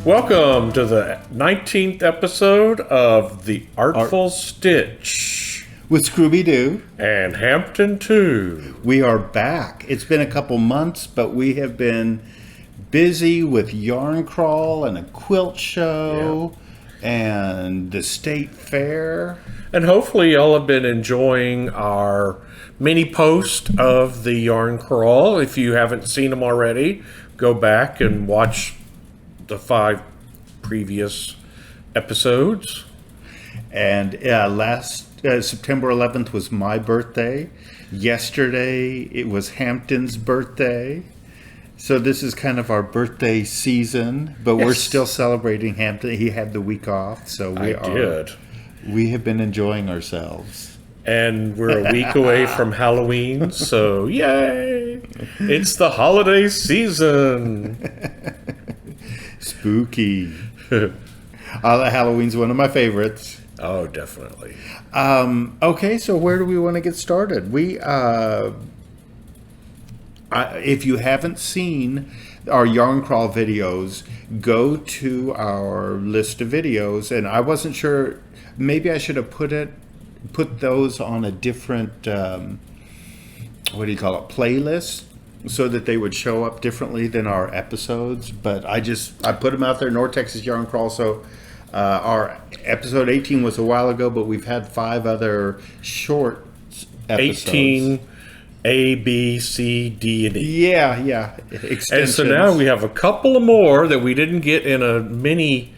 Welcome to the 19th episode of the Artful Stitch. With Scooby-Doo. And Hampton 2. We are back. It's been a couple months, but we have been busy with Yarn Crawl and a quilt show and the state fair. And hopefully y'all have been enjoying our mini post of the Yarn Crawl. If you haven't seen them already, go back and watch the 5 previous episodes. And last September 11th was my birthday. Yesterday it was Hampton's birthday. So this is kind of our birthday season, but we're still celebrating Hampton. He had the week off, so we have been enjoying ourselves. And we're a week away from Halloween, so yay! It's the holiday season. Spooky. Halloween's one of my favorites. Oh, definitely. Okay, so where do we want to get started? If you haven't seen our Yarn Crawl videos, go to our list of videos. And I wasn't sure, maybe I should have put those on a different, playlist, so that they would show up differently than our episodes. But I put them out there, North Texas Yarn Crawl. So our episode 18 was a while ago, but we've had 5 other short episodes. 18 A, B, C, D, and E. Yeah. Extensions. And so now we have a couple of more that we didn't get in a mini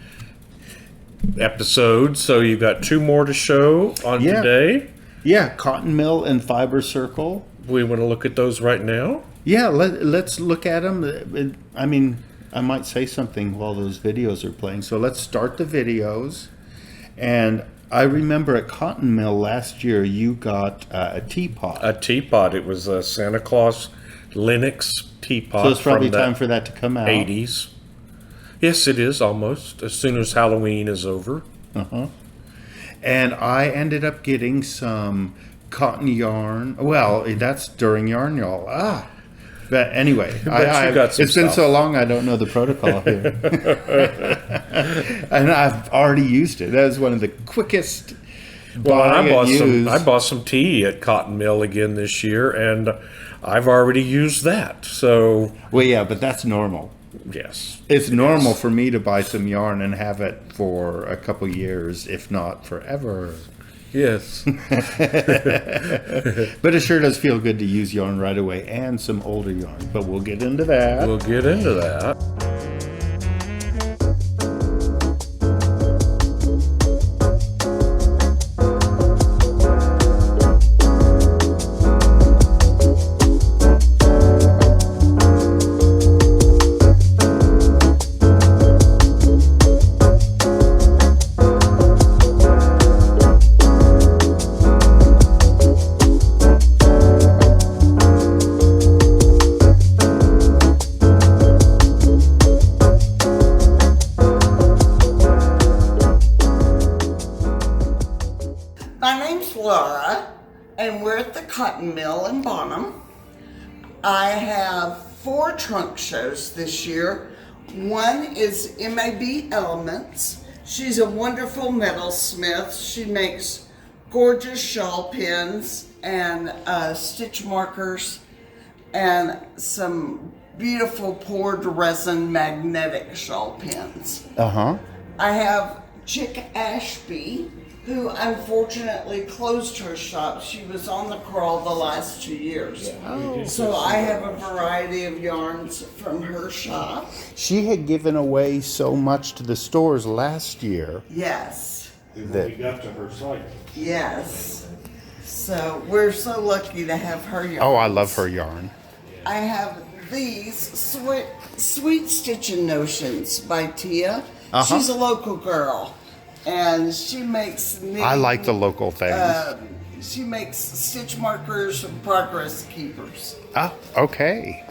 episode. So you've got 2 more to show on today. Yeah, Cotton Mill and Fiber Circle. We want to look at those right now. Yeah, let's look at them. I mean, I might say something while those videos are playing. So let's start the videos. And I remember at Cotton Mill last year, you got a teapot. A teapot. It was a Santa Claus Linux teapot. So it's probably time for that to come out. 80s. Yes, it is almost. As soon as Halloween is over. And I ended up getting some cotton yarn. Well, that's during Yarn Y'all. But anyway, it's been so long I don't know the protocol here. And I've already used it. That was one of the quickest. Well, I bought some tea at Cotton Mill again this year, and I've already used that. So but that's normal. Yes, it's normal for me to buy some yarn and have it for a couple years, if not forever. Yes. But it sure does feel good to use yarn right away, and some older yarn. But we'll get into that. Cotton Mill in Bonham. I have 4 trunk shows this year. One is MAB Elements. She's a wonderful metalsmith. She makes gorgeous shawl pins and stitch markers and some beautiful poured resin magnetic shawl pins. I have Chick Ashby, who unfortunately closed her shop. She was on the crawl the last 2 years. So I have a variety of yarns from her shop. She had given away so much to the stores last year. Yes. That we got to her site. Yes. So we're so lucky to have her yarn. Oh, I love her yarn. I have these Sweet Stitchin' Notions by Tia. She's a local girl. And she makes knitting, I like the local things. She makes stitch markers and progress keepers. Okay.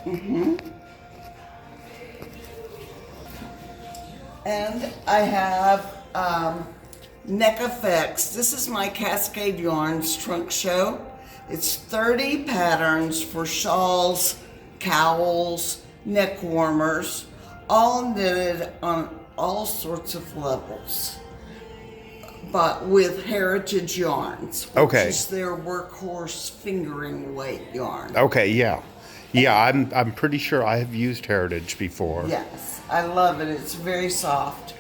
And I have Neck Effects. This is my Cascade Yarns trunk show. It's 30 patterns for shawls, cowls, neck warmers, all knitted on all sorts of levels, but with Heritage Yarns, which Okay. is their workhorse fingering weight yarn. Okay, yeah. Yeah, I'm pretty sure I have used Heritage before. Yes, I love it. It's very soft.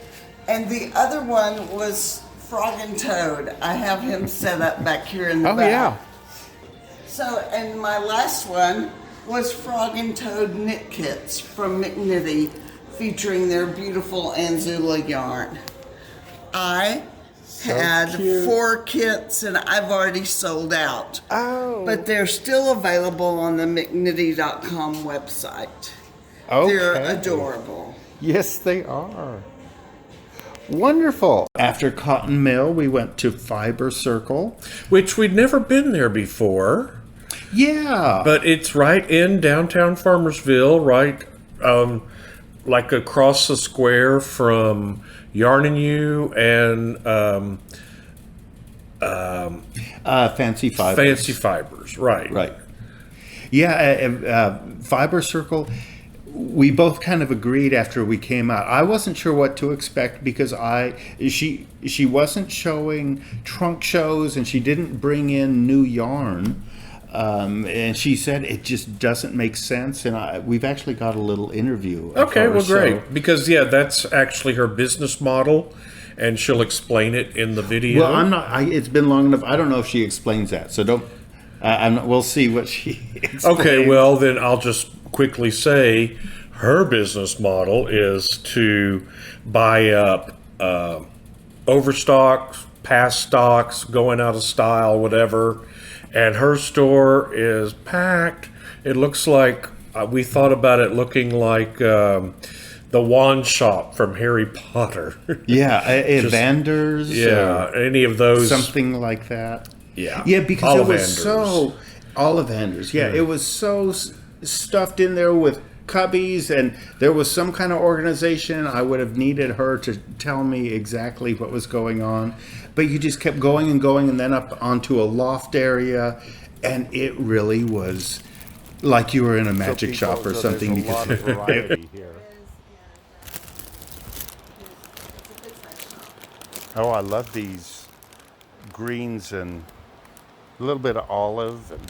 And the other one was Frog and Toad. I have him set up back here in the back. Yeah. So, and my last one was Frog and Toad knit kits from McKnittey, featuring their beautiful Anzula yarn. I had cute. 4 kits and I've already sold out. Oh. But they're still available on the McKnittey.com website. Okay. They're adorable. Yes, they are. Wonderful. After Cotton Mill, we went to Fiber Circle. Which we'd never been there before. Yeah. But it's right in downtown Farmersville, right, like across the square from Yarn and You and Fancy Fibers. Fancy Fibers, right? Right. Yeah, Fiber Circle. We both kind of agreed after we came out. I wasn't sure what to expect because she wasn't showing trunk shows and she didn't bring in new yarn. And she said it just doesn't make sense. And we've actually got a little interview. of Okay, her, well, great. so- Because, yeah, that's actually her business model, and she'll explain it in the video. Well, I'm not. It's been long enough. I don't know if she explains that. So don't. We'll see what she explains. Okay, well, then I'll just quickly say her business model is to buy up overstocks, past stocks, going out of style, whatever. And her store is packed. It looks like we thought about it looking like the wand shop from Harry Potter. Yeah, Vanders. Yeah, any of those. something like that. Yeah. Yeah, because it was Ollivanders. so Ollivanders. Yeah, it was so stuffed in there with cubbies, and there was some kind of organization. I would have needed her to tell me exactly what was going on, but you just kept going and going, and then up onto a loft area, and it really was like you were in a magic shop or something. There's a lot of variety here. Oh, I love these greens and a little bit of olive. And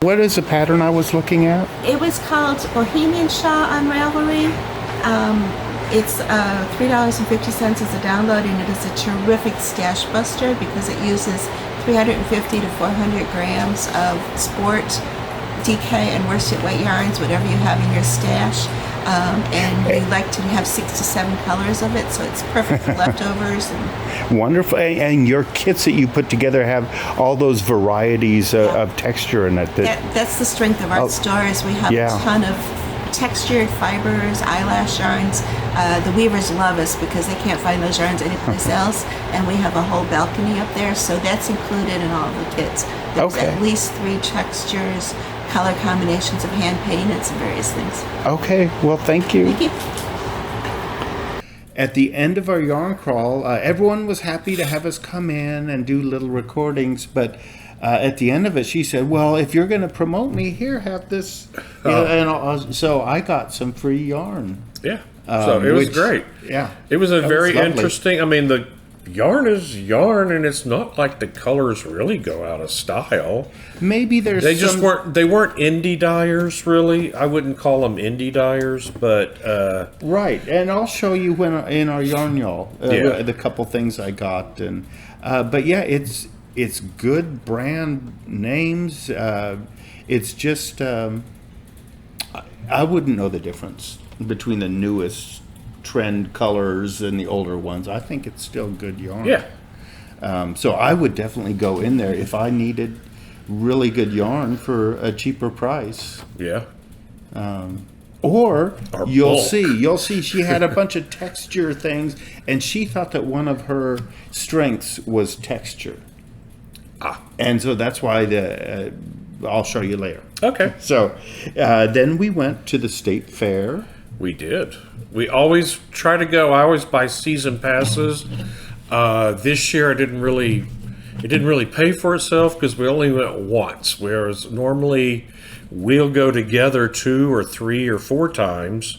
What is the pattern I was looking at? It was called Bohemian Shawl on Ravelry. It's $3.50 as a download, and it is a terrific stash buster because it uses 350 to 400 grams of sport, DK, and worsted weight yarns, whatever you have in your stash. And we like to have 6 to 7 colors of it, so it's perfect for leftovers. And Wonderful. And your kits that you put together have all those varieties of texture in it. that's the strength of our store is we have Yeah. a ton of textured fibers, eyelash yarns. The weavers love us because they can't find those yarns anyplace else, and we have a whole balcony up there, so that's included in all of the kits. There's Okay. at least 3 textures, color combinations of hand painted and various things. Okay. Well, thank you. Thank you. At the end of our yarn crawl, everyone was happy to have us come in and do little recordings, but at the end of it, she said, well, if you're going to promote me, here, have this. So I got some free yarn. Yeah. So it was which- great. Yeah. It was a That very was lovely. interesting. I mean, the yarn is yarn, and it's not like the colors really go out of style. Maybe there's They just some, weren't. They weren't indie dyers, really. I wouldn't call them indie dyers, but right, and I'll show you when in our yarn y'all Yeah. the couple things I got, and but yeah, it's good brand names. It's just I wouldn't know the difference between the newest trend colors and the older ones. I think it's still good yarn. yeah, So I would definitely go in there if I needed really good yarn for a cheaper price. yeah. Or Or you'll bulk. see she had a bunch of texture things, and she thought that one of her strengths was texture. And so that's why I'll show you later. Okay. So then we went to the state fair. We did. We always try to go. I always buy season passes. This year, it didn't really pay for itself because we only went once. Whereas normally we'll go together 2 or 3 or 4 times,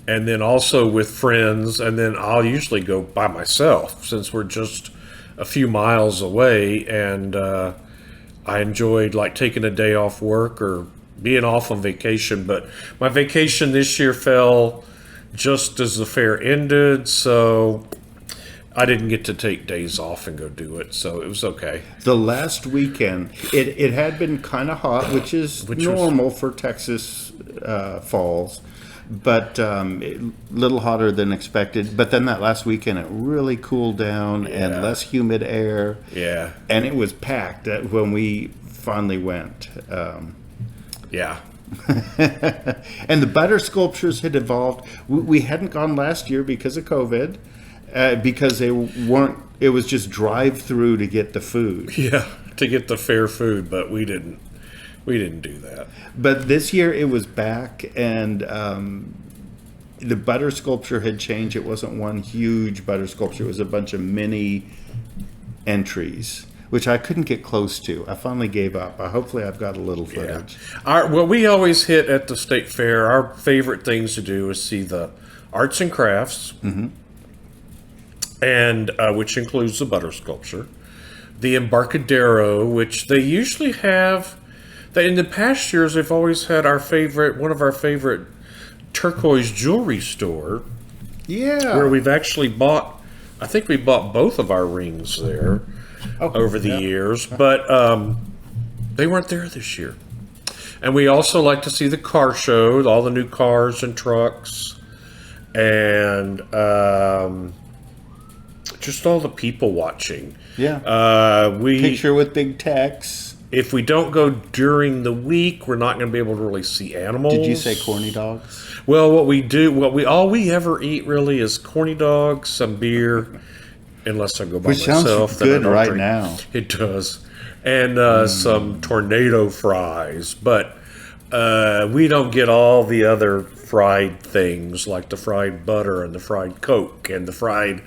and then also with friends. And then I'll usually go by myself since we're just a few miles away. And I enjoyed like taking a day off work or being off on vacation, but my vacation this year fell just as the fair ended, so I didn't get to take days off and go do it, so it was okay. The last weekend, it had been kind of hot, which is normal for Texas falls, but a little hotter than expected. But then that last weekend, it really cooled down and less humid air. Yeah. And it was packed when we finally went. Yeah. And the butter sculptures had evolved. We hadn't gone last year because of COVID, because they weren't. It was just drive through to get the food. Yeah, to get the fair food, but we didn't do that. But this year it was back, and the butter sculpture had changed. It wasn't one huge butter sculpture. It was a bunch of mini entries, which I couldn't get close to. I finally gave up. Hopefully I've got a little footage. Yeah. Well, we always hit at the state fair. Our favorite things to do is see the arts and crafts, and which includes the butter sculpture, the Embarcadero, which they usually have. In the past years, they've always had one of our favorite turquoise jewelry store. Yeah. Where we've actually bought, I think we bought both of our rings there over the years, but they weren't there this year. And we also like to see the car show, all the new cars and trucks, and just all the people watching. Yeah. We Picture with big text. If we don't go during the week, we're not going to be able to really see animals. Did you say corny dogs? Well, all we ever eat really is corny dogs, some beer, unless I go by Which myself. sounds then I good don't right drink. now. It does. And some tornado fries. But we don't get all the other fried things like the fried butter and the fried Coke and the fried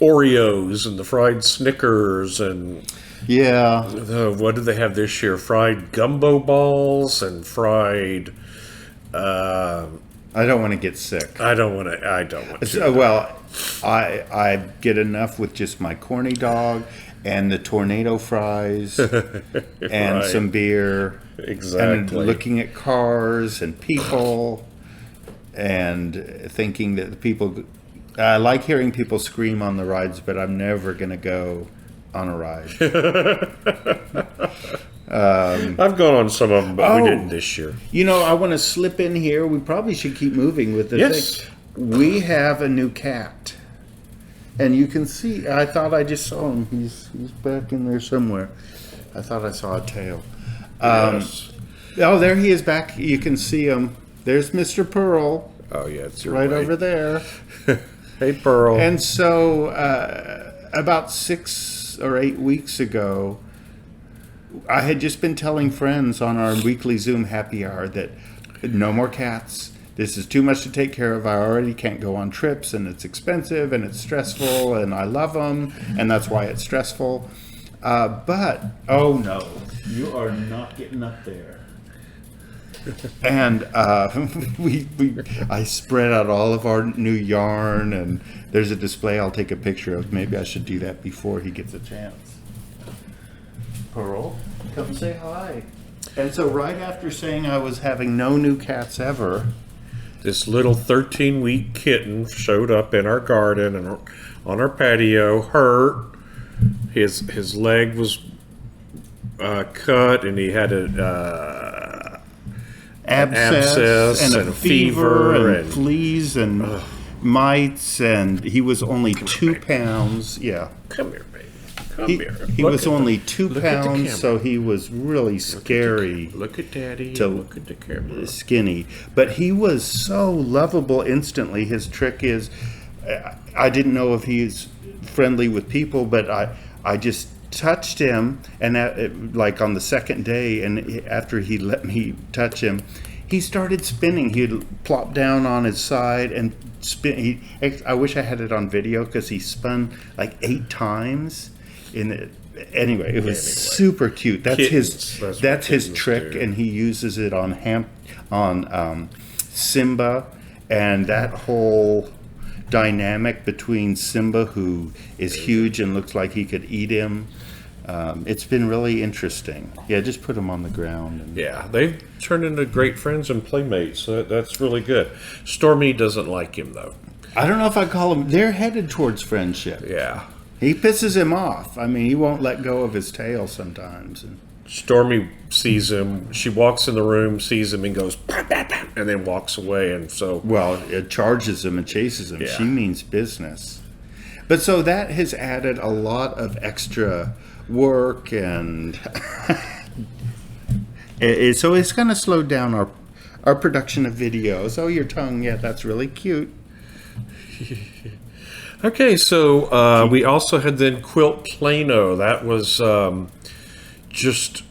Oreos and the fried Snickers and... Yeah. What did they have this year? Fried gumbo balls and fried... I don't want to get sick. I don't want to. Well, I get enough with just my corny dog and the tornado fries and some beer. Exactly. And looking at cars and people and thinking that the people... I like hearing people scream on the rides, but I'm never going to go on a ride. I've gone on some of them, but we didn't this year. You know, I want to slip in here. We probably should keep moving with this thing. We have a new cat. And you can see, I thought I just saw him. He's back in there somewhere. I thought I saw a tail. Yes. Oh, there he is back. You can see him. There's Mister Purl. Oh, yeah, it's your right way. over there. Hey, Pearl. And so about 6 or 8 weeks ago, I had just been telling friends on our weekly Zoom happy hour that no more cats. This is too much to take care of. I already can't go on trips, and it's expensive, and it's stressful, and I love them, and that's why it's stressful. But, oh no, you are not getting up there. And I spread out all of our new yarn, and there's a display I'll take a picture of. Maybe I should do that before he gets a chance. Pearl, come say hi. And so right after saying I was having no new cats ever, this little 13-week kitten showed up in our garden and on our patio, hurt. His leg was cut, and he had a abscess and a fever and fleas and mites, and he was only 2 pounds. Yeah. Come here, baby. Come here. He was only 2 pounds, so he was really scary. Look at Daddy. Look at the camera. Skinny. But he was so lovable instantly. His trick is, I didn't know if he's friendly with people, but I just touched him, and like on the second day, and after he let me touch him, he started spinning. He'd plop down on his side and spin. I wish I had it on video because he spun like 8 times. Anyway, it was super cute. That's his trick, and he uses it on Simba, and that whole dynamic between Simba, who is huge and looks like he could eat him. It's been really interesting. Yeah, just put them on the ground. Yeah, they've turned into great friends and playmates, so that's really good. Stormy doesn't like him, though. I don't know if I call them, they're headed towards friendship. Yeah. He pisses him off. I mean, he won't let go of his tail sometimes. Stormy sees him. She walks in the room, sees him, and goes, bah, bah, bah, and then walks away. And so, well, it charges him and chases him. Yeah. She means business. But so that has added a lot of extra work, and so it's going to slow down our production of videos. Oh, your tongue, yeah, that's really cute. Okay, so we also had then Quilt Plano. That was just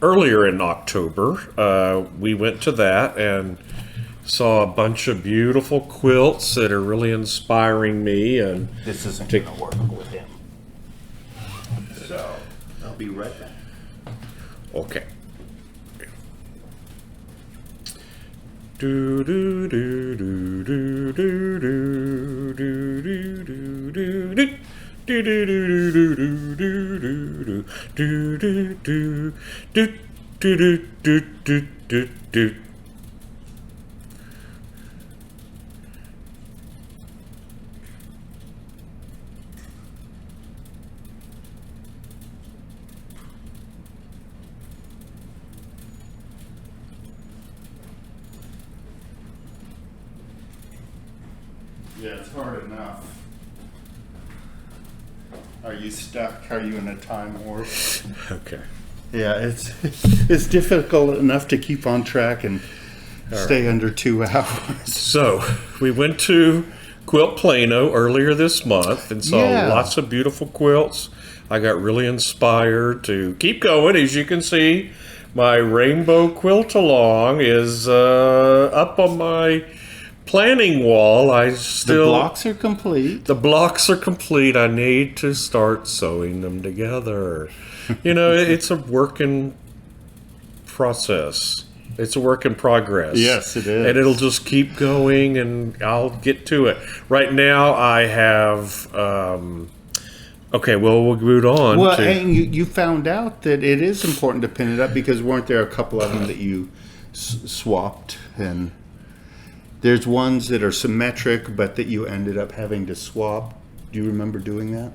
earlier in October. We went to that and saw a bunch of beautiful quilts that are really inspiring me. And This isn't going to work with him. So, I'll be right back. okay. Do do do do do do do do do do do do. Do do do do do do do do do do do do do do do. Yeah, it's hard enough. Are you stuck? Are you in a time warp? Okay. Yeah, it's difficult enough to keep on track and stay under 2 hours. So we went to Quilt Plano earlier this month and saw lots of beautiful quilts. I got really inspired to keep going. As you can see, my rainbow quilt along is up on my planning wall. The blocks are complete. The blocks are complete. I need to start sewing them together. You know, it's a work in process. It's a work in progress. Yes, it is. And it'll just keep going, and I'll get to it. Right now, I have... okay, well, we'll move on. Well, and you found out that it is important to pin it up, because weren't there a couple of them that you swapped? And there's ones that are symmetric, but that you ended up having to swap. Do you remember doing that?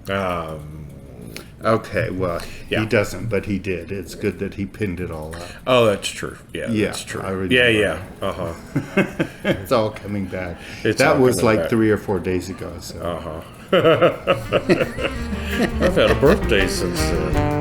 Okay, well, he doesn't, but he did. It's good that he pinned it all up. Oh, that's true. Yeah, that's true. I remember. Yeah. Uh-huh. It's all coming back. It's that all was coming like back. 3 or 4 days ago. So. Uh-huh. I've had a birthday since then.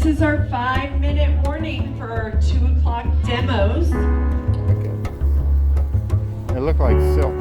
This is our 5-minute warning for our 2 o'clock demos. They look like silk.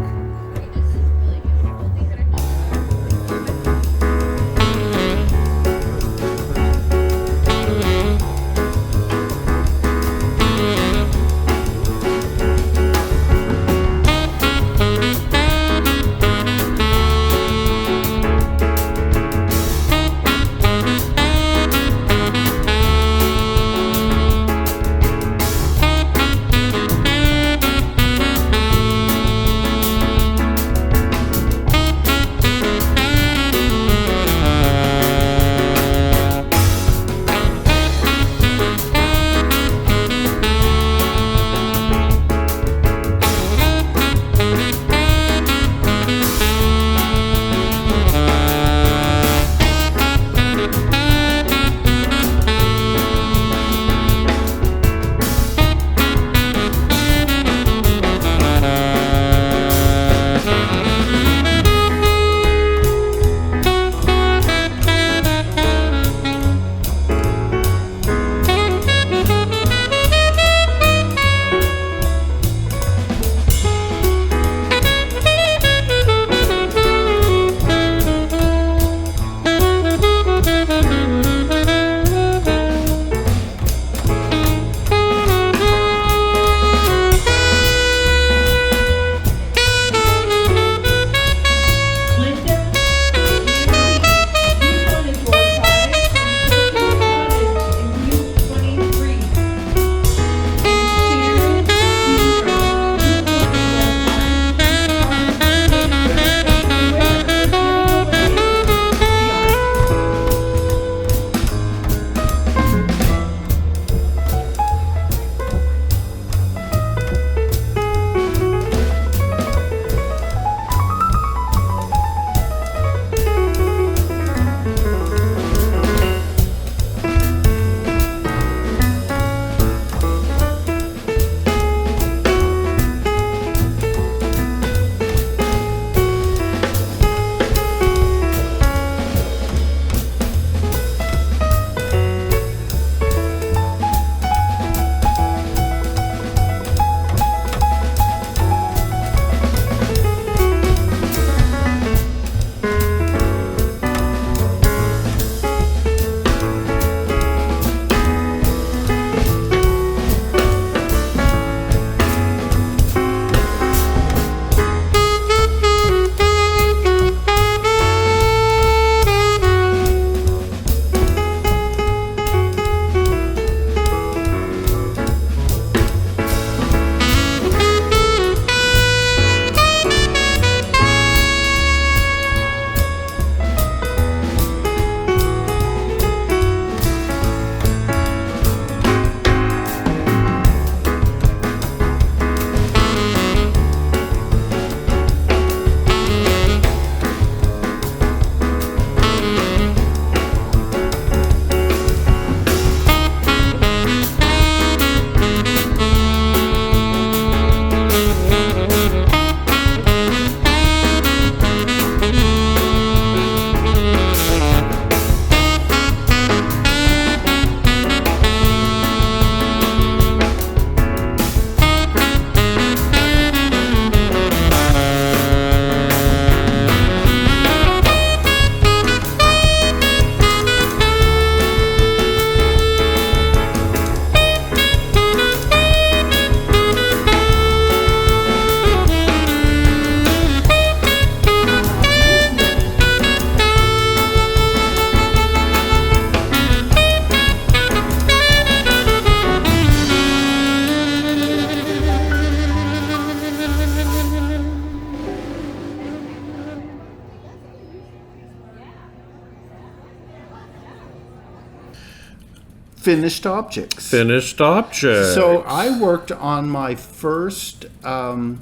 finished objects. Finished objects. So I worked on my first, I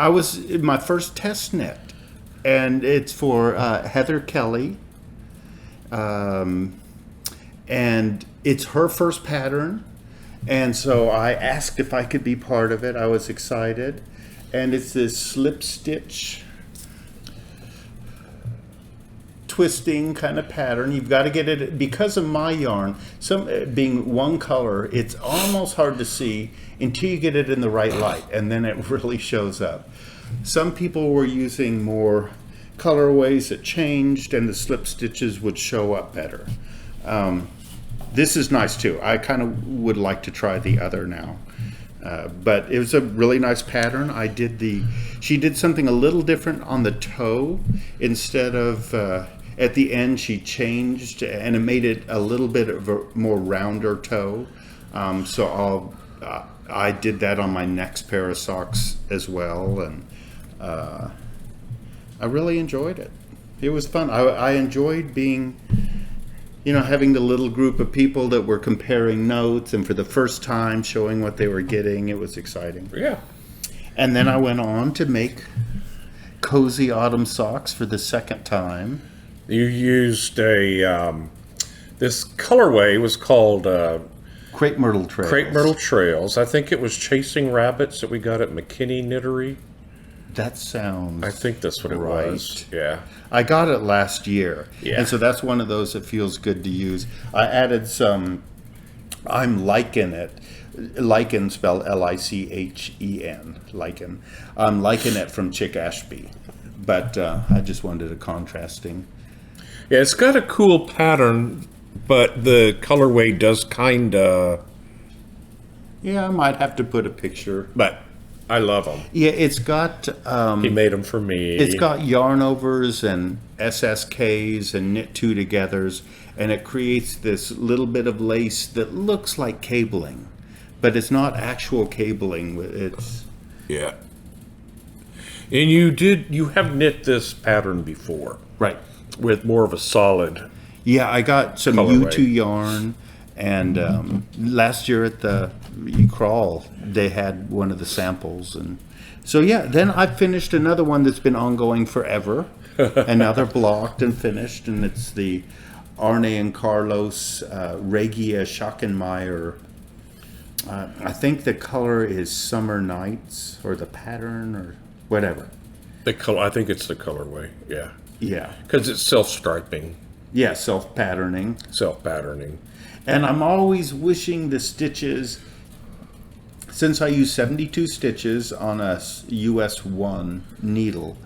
was in my first test net, and it's for Heather Kelly. And it's her first pattern. And so I asked if I could be part of it. I was excited. And it's this slip stitch twisting kind of pattern. You've got to get it, because of my yarn, being one color, it's almost hard to see until you get it in the right light, and then it really shows up. Some people were using more colorways that changed, and the slip stitches would show up better. This is nice too. I kind of would like to try the other now. But it was a really nice pattern. She did something a little different on the toe. Instead of, at the end she changed, and it made it a little bit of a more rounder toe. So I did that on my next pair of socks as well, and I really enjoyed it. It was fun. I enjoyed being, having the little group of people that were comparing notes, and for the first time showing what they were getting. It was exciting. Yeah. And then I went on to make cozy autumn socks for the second time. You used this colorway was called Crepe Myrtle Trails. Crepe Myrtle Trails. I think it was Chasing Rabbits that we got at McKnittey Knittery. That sounds I think that's what it was. Yeah. I got it last year. Yeah. And so that's one of those that feels good to use. I added some, I'm liking it. Lichen spelled L-I-C-H-E-N. Lichen. I'm liking it from Chick Ashby. But I just wanted a contrasting. Yeah, it's got a cool pattern, but the colorway does kind of... Yeah, I might have to put a picture. But I love them. Yeah, it's got... He made them for me. It's got yarn overs and SSKs and knit two togethers, and it creates this little bit of lace that looks like cabling, but it's not actual cabling. It's... Yeah. And you have knit this pattern before. Right. With more of a solid... Yeah, I got some colorway. U2 yarn, and last year at the Crawl, they had one of the samples. And so, yeah, then I finished another one that's been ongoing forever, and now they're blocked and finished, and it's the Arne and Carlos Regia Schachenmeyer. I think the color is Summer Nights, or the pattern, or whatever. The color, I think it's the colorway, yeah. Yeah. Because it's self-striping. Yeah, self-patterning. Self-patterning. And I'm always wishing the stitches, since I use 72 stitches on a US 1 needle,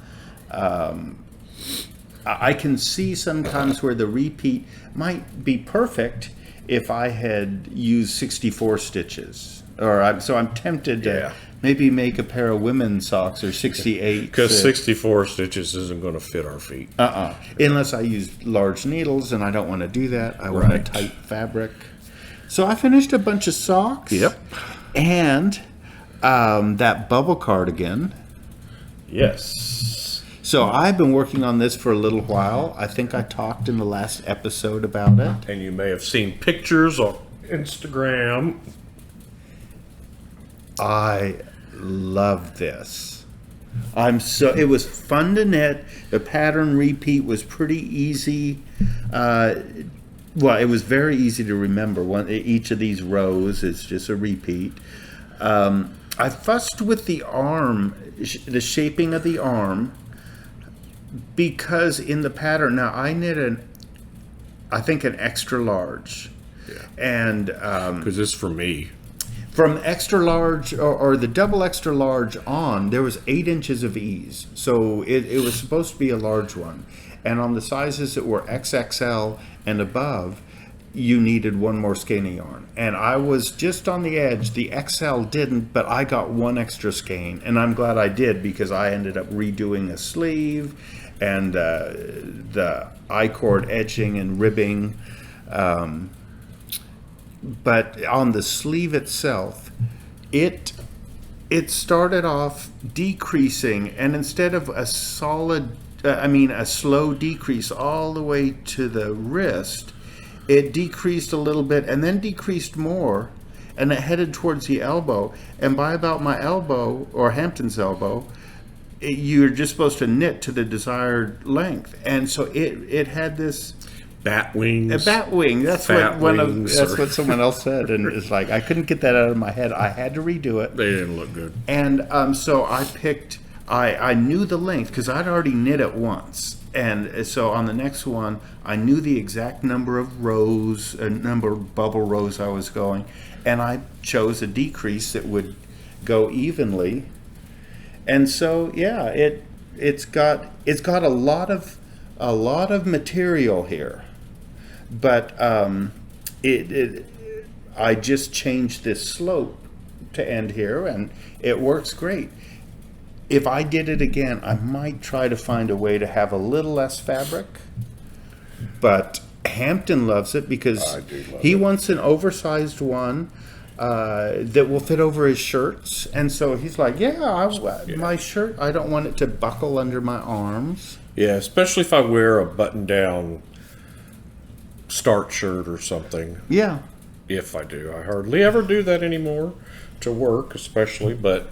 I can see sometimes where the repeat might be perfect if I had used 64 stitches. So I'm tempted to maybe make a pair of women's socks or 68. Because 64 stitches isn't going to fit our feet. Unless I use large needles, and I don't want to do that. I want a tight fabric. So I finished a bunch of socks. Yep. And that bubble cardigan. Yes. So I've been working on this for a little while. I think I talked in the last episode about it. And you may have seen pictures on Instagram. I love this. It was fun to knit. The pattern repeat was pretty easy. Well, it was very easy to remember. Each of these rows is just a repeat. I fussed with the arm, the shaping of the arm, because in the pattern, now I knit I think an extra large. Yeah. And because this is for me. From extra large or the double extra large on, there was 8 inches of ease. So it was supposed to be a large one. And on the sizes that were XXL and above, you needed one more skein of yarn. And I was just on the edge. The XL didn't, but I got one extra skein. And I'm glad I did, because I ended up redoing a sleeve and the I-cord edging and ribbing. But on the sleeve itself, it started off decreasing, and instead of a slow decrease all the way to the wrist, it decreased a little bit and then decreased more, and it headed towards the elbow. And by about my elbow, or Hampton's elbow, you're just supposed to knit to the desired length. And so it had this bat wings. A bat wing. That's what someone else said, and it's like I couldn't get that out of my head. I had to redo it. They didn't look good. And so I picked. I knew the length because I'd already knit it once, And so on the next one, I knew the exact number of rows, number of bubble rows I was going, and I chose a decrease that would go evenly. And so yeah, it's got a lot of material here, but I just changed this slope to end here, and it works great. If I did it again, I might try to find a way to have a little less fabric, but Hampton loves it because he wants an oversized one that will fit over his shirts, and so he's like, my shirt, I don't want it to buckle under my arms. Yeah, especially if I wear a button-down starch shirt or something. Yeah. If I do. I hardly ever do that anymore to work, especially, but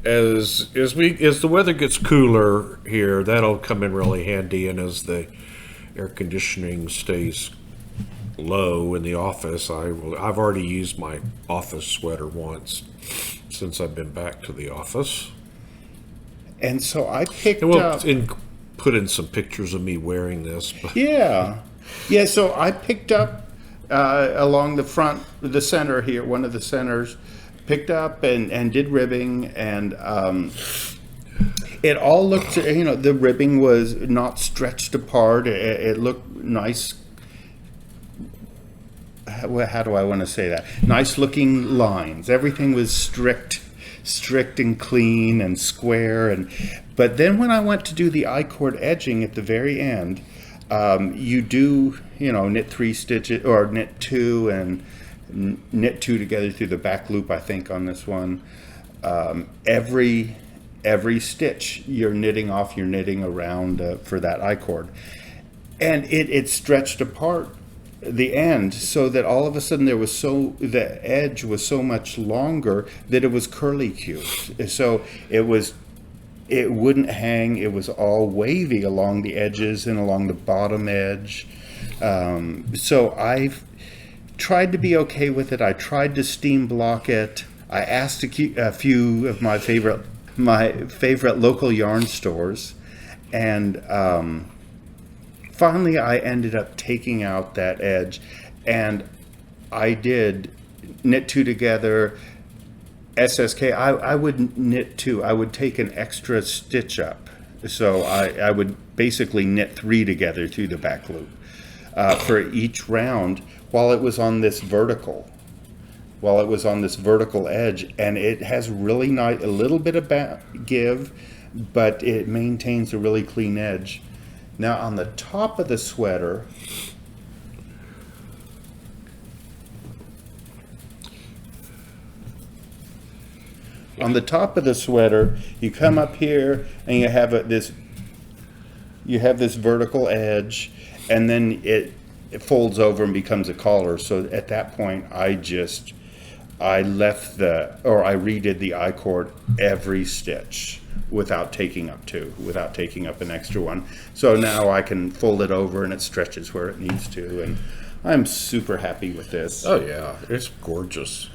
as the weather gets cooler here, that'll come in really handy, and as the air conditioning stays low in the office, I've already used my office sweater once since I've been back to the office. And so I picked put in some pictures of me wearing this. But yeah, so I picked up along the front, the center here, one of the centers, picked up and did ribbing, and it all looked, the ribbing was not stretched apart. It looked nice. How do I want to say that? Nice looking lines. Everything was strict and clean and square. But then when I went to do the I-cord edging at the very end, you do, knit 3 stitches, or knit 2 and knit 2 together through the back loop, I think, on this one. Every stitch you're knitting off, you're knitting around for that I-cord. And it stretched apart the end so that all of a sudden the edge was so much longer that it was curly-cued. So it wouldn't hang. It was all wavy along the edges and along the bottom edge. So I've tried to be okay with it. I tried to steam block it. I asked a few of my favorite local yarn stores, and finally I ended up taking out that edge, and I did knit 2 together. SSK, I would knit 2. I would take an extra stitch up. So I would basically knit 3 together through the back loop for each round while it was on this vertical edge. And it has really nice, a little bit of give, but it maintains a really clean edge. Now on the top of the sweater, you come up here and you have this vertical edge, and then it folds over and becomes a collar. So at that point, I redid the I-cord every stitch without taking up an extra one. So now I can fold it over and it stretches where it needs to, and I'm super happy with this. oh yeah, it's gorgeous.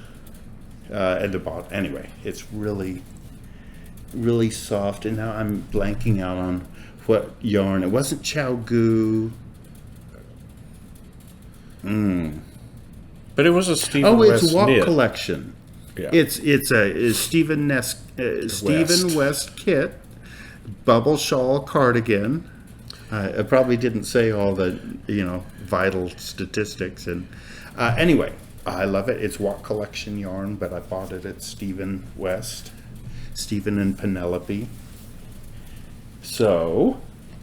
At the bottom, anyway, it's really, really soft. And now I'm blanking out on what yarn. It wasn't Chow Goo. But it was a Stephen West it's Walk knit. Collection. Yeah. It's a Stephen West kit, bubble shawl cardigan. I probably didn't say all the vital statistics, and anyway, I love it. It's Walk Collection yarn, but I bought it at Stephen West, Stephen and Penelope. So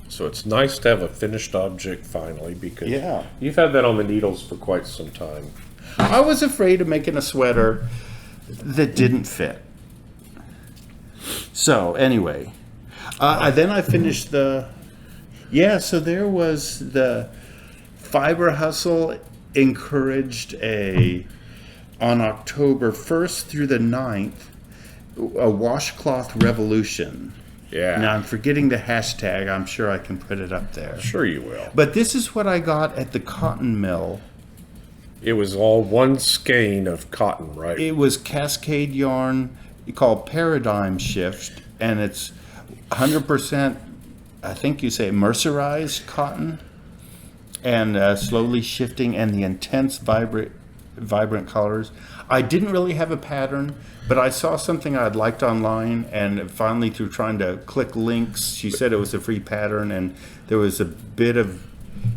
it's nice to have a finished object finally, because Yeah. you've had that on the needles for quite some time. I was afraid of making a sweater that didn't fit. So anyway, then I finished so there was the Fiber Hustle encouraged on October 1st through the 9th, a washcloth revolution. Yeah. Now I'm forgetting the hashtag. I'm sure I can put it up there. Sure you will. But this is what I got at the cotton mill. It was all one skein of cotton, right? It was Cascade Yarn called Paradigm Shift, and it's 100% I think you say mercerized cotton, and slowly shifting, and the intense vibrant colors. I didn't really have a pattern, but I saw something I'd liked online, and finally through trying to click links, she said it was a free pattern, and there was a bit of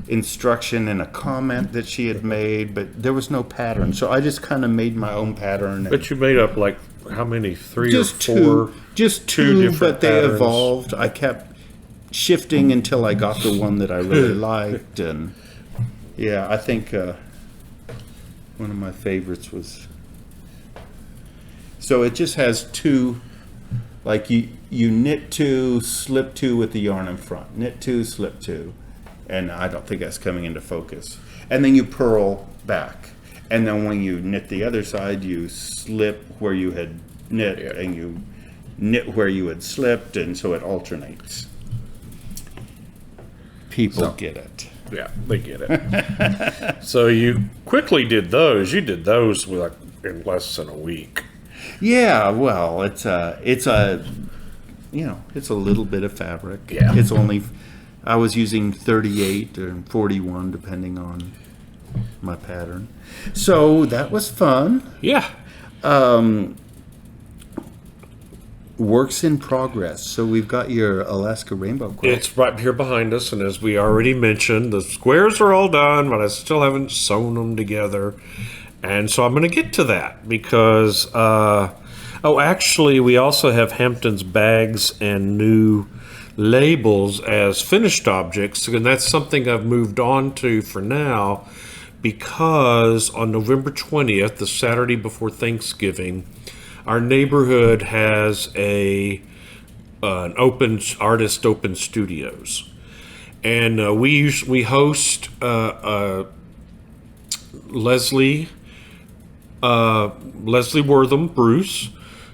instruction and a comment that she had made, but there was no pattern. So I just kind of made my own pattern. But you made up like how many? Three or four? Just two two, different but they patterns. evolved. I kept shifting until I got the one that I really liked, and yeah, I think one of my favorites was. So it just has two, like you knit two, slip two with the yarn in front, knit two, slip two, and I don't think that's coming into focus. And then you purl back, and then when you knit the other side, you slip where you had knit, and you knit where you had slipped, and so it alternates. People get it. Yeah, they get it. So you quickly did those. You did those with in less than a week. Yeah, well, it's a little bit of fabric. Yeah. It's only, I was using 38 or 41 depending on my pattern. So that was fun. Yeah. Works in progress. So we've got your Alaska Rainbow quilt. It's right here behind us, and as we already mentioned, the squares are all done, but I still haven't sewn them together. And so I'm going to get to that because, actually, we also have Hampton's bags and new labels as finished objects, and that's something I've moved on to for now because on November 20th, the Saturday before Thanksgiving, our neighborhood has an open artist open studios, and we host Leslie Wortham Bruce,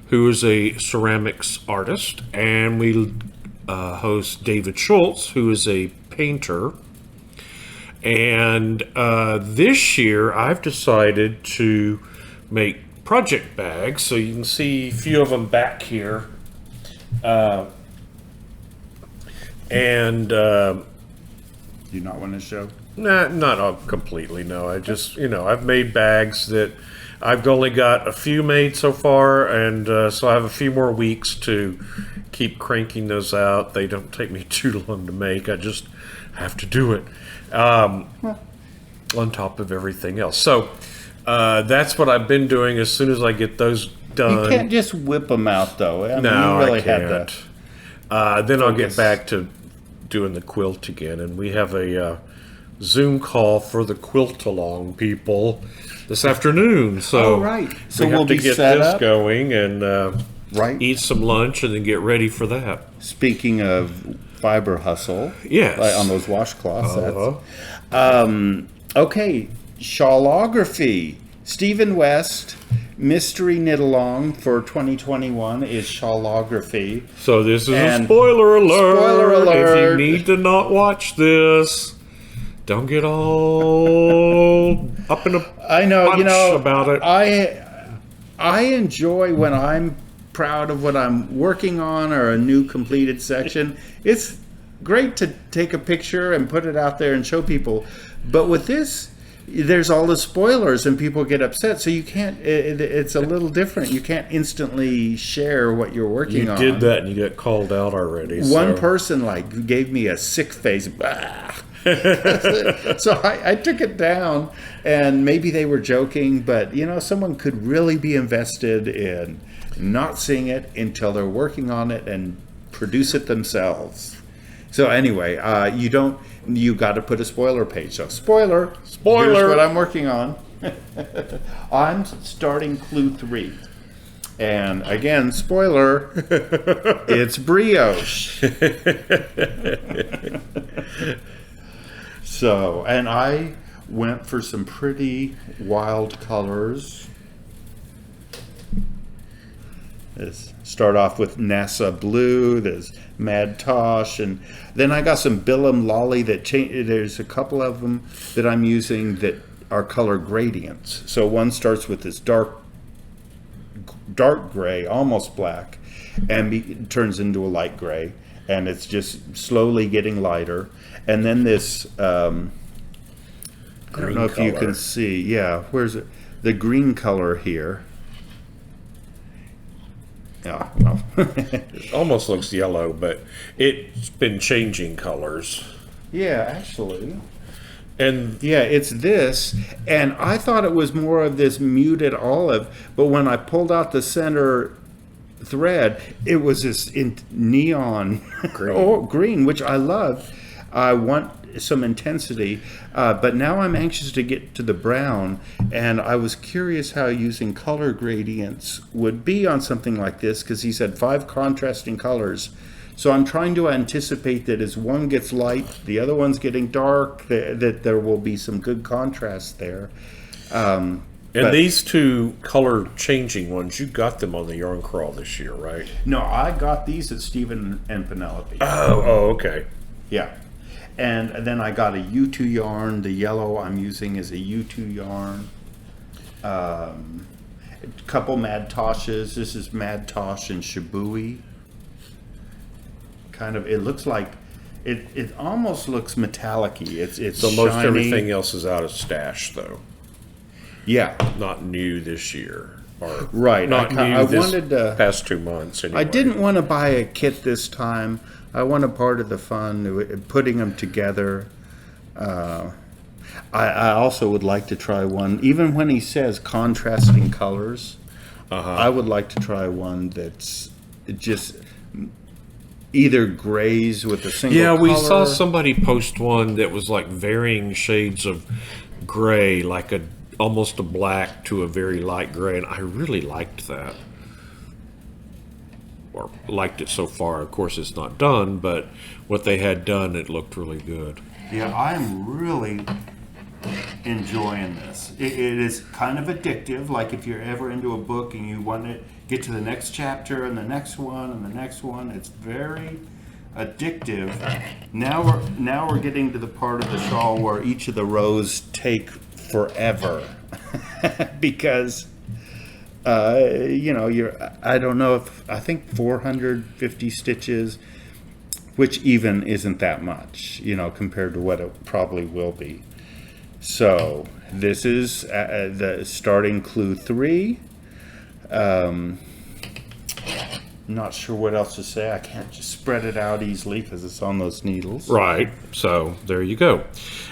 who is a ceramics artist, and we host David Schultz, who is a painter. And this year I've decided to make project bags, so you can see a few of them back here. Do you not want to show? Nah, not all completely, no. I just, I've made bags that I've only got a few made so far, and so I have a few more weeks to keep cranking those out. They don't take me too long to make. I just have to do it on top of everything else. So that's what I've been doing. As soon as I get those done. You can't just whip them out, though. I mean, No, you really I can't. had to. Then I'll get back to doing the quilt again, and we have a Zoom call for the quilt along people this afternoon. So, So we we'll have to be get set this up. going and Right. eat some lunch and then get ready for that. Speaking of fiber hustle, Yes. like on those washcloths. Uh-huh. Okay, shawlography. Stephen West, mystery knit along for 2021 is shawlography. So this is a And spoiler alert. spoiler alert. If you need to not watch this, don't get all up in a I know, bunch about it. I enjoy when I'm proud of what I'm working on or a new completed section. It's great to take a picture and put it out there and show people. But with this, there's all the spoilers and people get upset. So you can't, it's a little different. You can't instantly share what you're working on. You did that and you got called out already. One so. person gave me a sick face. Bah. So I took it down, and maybe they were joking, but someone could really be invested in not seeing it until they're working on it and produce it themselves. So anyway, you got to put a spoiler page. So spoiler, here's what I'm working on. I'm starting clue 3. And again, spoiler, it's brioche. So, and I went for some pretty wild colors. Let's start off with NASA blue. There's Mad Tosh, and then I got some Billum Lolly that there's a couple of them that I'm using that are color gradients. So one starts with this dark gray, almost black, and turns into a light gray. and it's just slowly getting lighter. And then this, I don't know if you can see, yeah, where's it? The green color here. Yeah, well. It almost looks yellow, but it's been changing colors. Yeah, actually. And yeah, it's this, and I thought it was more of this muted olive, but when I pulled out the center thread, it was this neon green. Green, which I love. I want some intensity, but now I'm anxious to get to the brown, and I was curious how using color gradients would be on something like this, because he said 5 contrasting colors. So I'm trying to anticipate that as one gets light, the other one's getting dark, that there will be some good contrast there. And these 2 color changing ones, you got them on the Yarn Crawl this year, right? No, I got these at Stephen and Penelope. Oh, okay. Yeah. And then I got a U2 yarn. The yellow I'm using is a U2 yarn. A couple Mad Toshes. This is Mad Tosh and Shibui. Kind of, it looks like, it almost looks metallic-y. It's so most shiny. everything else is out of stash, though. Yeah. Not new this year. Or right. Not new I this wanted to, past 2 months, anyway. I didn't want to buy a kit this time. I wanted part of the fun, putting them together. I also would like to try one, even when he says contrasting colors, I would like to try one that's just either grays with a single color. Yeah, we saw somebody post one that was like varying shades of gray, like almost a black to a very light gray, and I really liked that. Or liked it so far. Of course, it's not done, but what they had done, it looked really good. Yeah, I'm really enjoying this. It is kind of addictive, like if you're ever into a book and you want to get to the next chapter and the next one and the next one. It's very addictive. Now we're getting to the part of the shawl where each of the rows take forever because you know, I don't know if, I think 450 stitches, which even isn't that much, you know, compared to what it probably will be. So this is the starting clue 3. Not sure what else to say. I can't just spread it out easily because it's on those needles. Right. So there you go.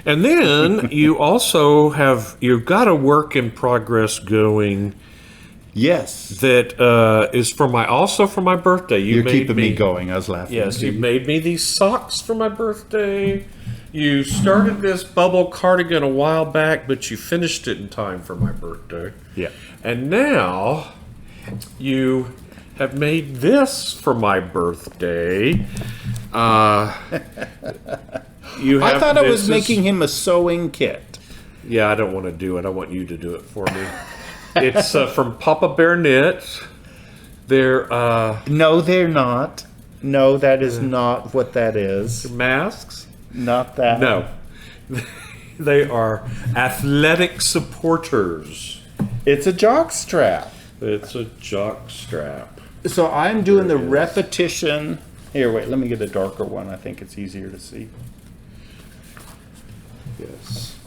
And then you also you've got a work in progress going. Yes. That is also for my birthday. You're keeping me going. I was laughing. Yes, you made me these socks for my birthday. You started this bubble cardigan a while back, but you finished it in time for my birthday. Yeah. And now you have made this for my birthday. I thought I was making him a sewing kit. Yeah, I don't want to do it. I want you to do it for me. It's from Papa Bear Knit. They're no, they're not. No, that is not what that is. Masks? Not that. No. They are athletic supporters. It's a jock strap. It's a jock strap. So I'm doing the repetition. Here, wait, let me get a darker one. I think it's easier to see. Yes.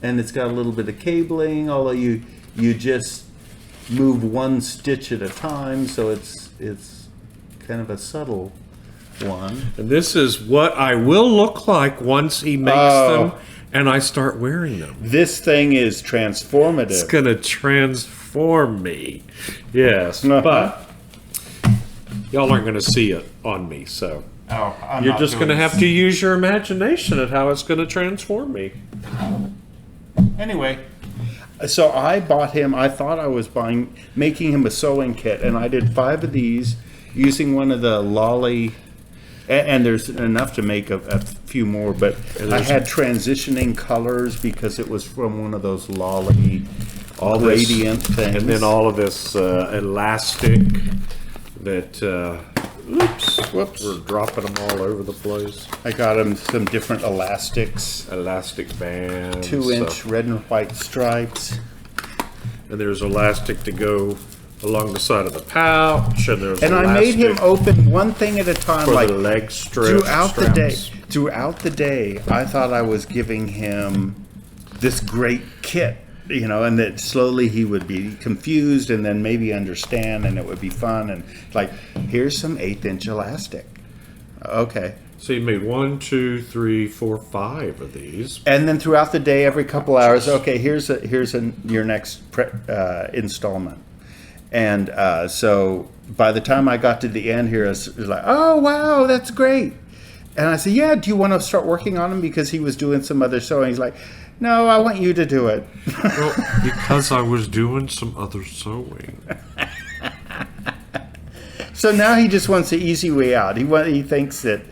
And it's got a little bit of cabling, although you just move one stitch at a time, so it's kind of a subtle one. And this is what I will look like once he makes them and I start wearing them. This thing is transformative. It's going to transform me. Yes, but y'all aren't going to see it on me, so you're just going to have to use your imagination at how it's going to transform me. Anyway, so I bought him, I thought I was making him a sewing kit, and I did 5 of these using one of the Lolly, and there's enough to make a few more, but I had transitioning colors because it was from one of those Lolly gradient things. And then all of this elastic that, whoops, we're dropping them all over the place. I got him some different elastics. Elastic bands. 2-inch red and white stripes. And there's elastic to go along the side of the pouch, and there's And I made him elastic open one thing at a time, for like the leg strip throughout the day. straps. Throughout the day, I thought I was giving him this great kit, you know, and that slowly he would be confused and then maybe understand, and it would be fun. And like, here's some 1/8" elastic. Okay. So you made 1, 2, 3, 4, 5 of these. And then throughout the day, every couple hours, okay, here's your next installment. And so by the time I got to the end here, it was like, oh, wow, that's great. And I said, yeah, do you want to start working on him? Because he was doing some other sewing. He's like, no, I want you to do it. Well, because I was doing some other sewing. So now he just wants the easy way out. He thinks that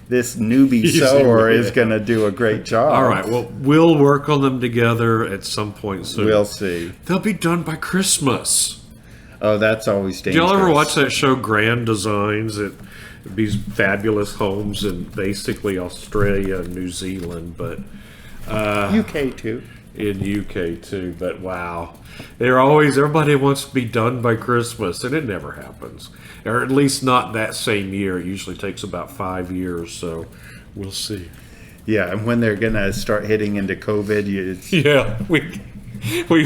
this newbie sewer is going to do a great job. All right, well, we'll work on them together at some point soon. We'll see. They'll be done by Christmas. Oh, that's always Did dangerous. y'all ever watch that show, Grand Designs? These fabulous homes in basically Australia and New Zealand, but UK too. in UK too. But wow, everybody wants to be done by Christmas, and it never happens, or at least not that same year. It usually takes about 5 years, so we'll see. Yeah, and when they're going to start hitting into COVID, Yeah, we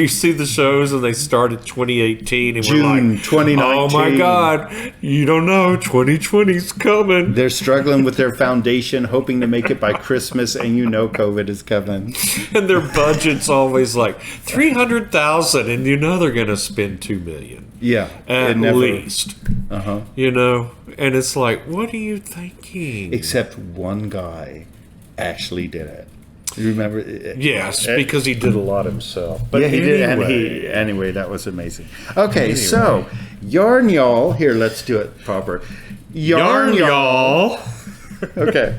see the shows and they start at 2018 and June we're like, 2019. oh my God, you don't know, 2020's coming. they're struggling with their foundation, hoping to make it by Christmas, and you know COVID is coming. And their budget's always like 300,000, and you know they're going to spend 2 million Yeah, at least. Uh-huh. You know, and it's like, what are you thinking? Except one guy actually did it. You remember? Yes, because he did a lot himself. But Yeah, he did. And anyway. anyway, that was amazing. Okay, so Yarn Y'all. Here, let's do it proper. Yarn y'all. Okay.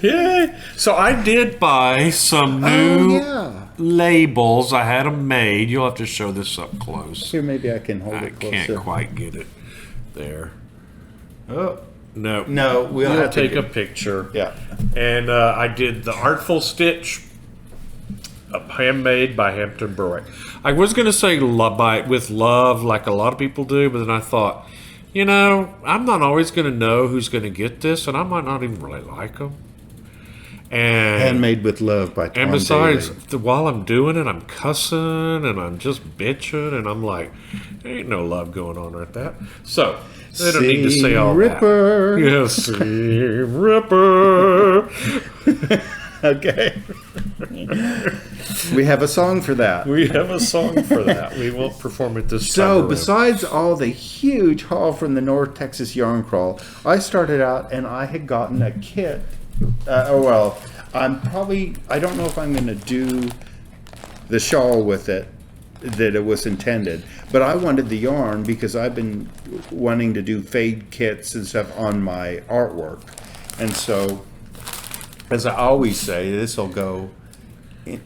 Yay! So I did buy some new yeah. labels. I had them made. You'll have to show this up close. Here, maybe I can hold I it closer. can't quite get it there. Oh, No. no, we'll We'll have to take a picture. Yeah. And I did the Artful Stitch, handmade by Hampton Brewing. I was going to say with love, like a lot of people do, but then I thought, you know, I'm not always going to know who's going to get this, and I might not even really like them. And Handmade with Love by Tom And besides, Daly. while I'm doing it, I'm cussing and I'm just bitching, and I'm like, there ain't no love going on right that. So they don't need to say all Ripper. that. Yes, Seam Ripper. Okay. We have a song for that. We have a song for that. We won't perform it this time So, around. besides all the huge haul from the North Texas Yarn Crawl, I started out and I had gotten a kit. I don't know if I'm going to do the shawl with it that it was intended, but I wanted the yarn because I've been wanting to do fade kits and stuff on my artwork. And so, as I always say, this will go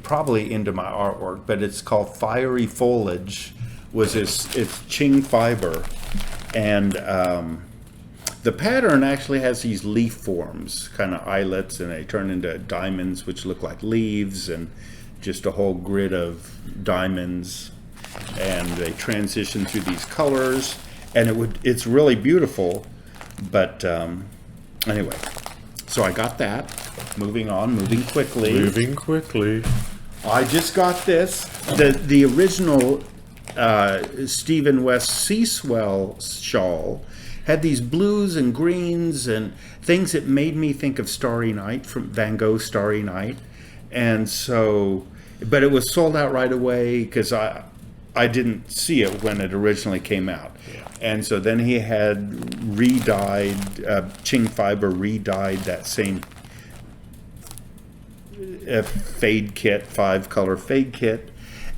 probably into my artwork, but it's called Fiery Foliage. It's Ching fiber, and the pattern actually has these leaf forms, kind of eyelets, and they turn into diamonds, which look like leaves, and just a whole grid of diamonds, and they transition through these colors, and it's really beautiful. But anyway, so I got that. Moving quickly. Moving quickly. I just got this. The original Stephen West Sea Swell shawl had these blues and greens and things that made me think of Starry Night, from Van Gogh's Starry Night. And so, but it was sold out right away because I didn't see it when it originally came out. Yeah. And so then he had re-dyed, Ching Fiber re-dyed that same fade kit, 5-color fade kit.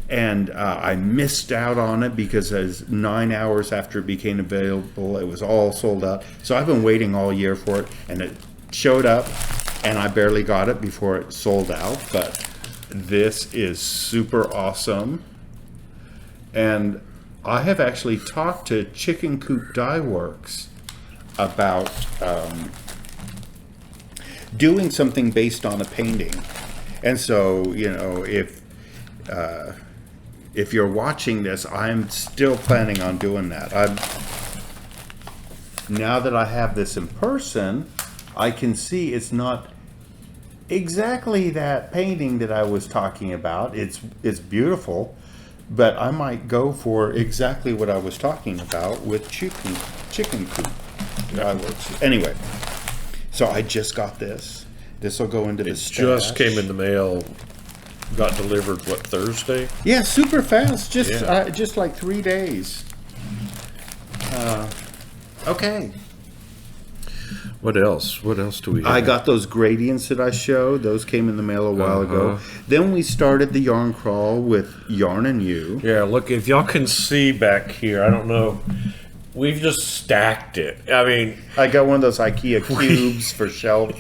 And I missed out on it because as 9 hours after it became available, it was all sold out. So I've been waiting all year for it, and it showed up, and I barely got it before it sold out. But this is super awesome. And I have actually talked to Chicken Coop Dye Works about doing something based on a painting. And so, you know, if if you're watching this, I'm still planning on doing that. Now that I have this in person, I can see it's not exactly that painting that I was talking about. It's beautiful, but I might go for exactly what I was talking about with chicken coop. Anyway, so I just got this. This will go into the stash. Just came in the mail. Got delivered, what, Thursday? Yeah, super fast. Just like 3 days. Okay. What else? What else do we have? I got those gradients that I showed. Those came in the mail a while ago. Then we started the yarn crawl with Yarn and You. Yeah, look, if y'all can see back here, I don't know. We've just stacked it. I mean, I got one of those IKEA cubes for shelf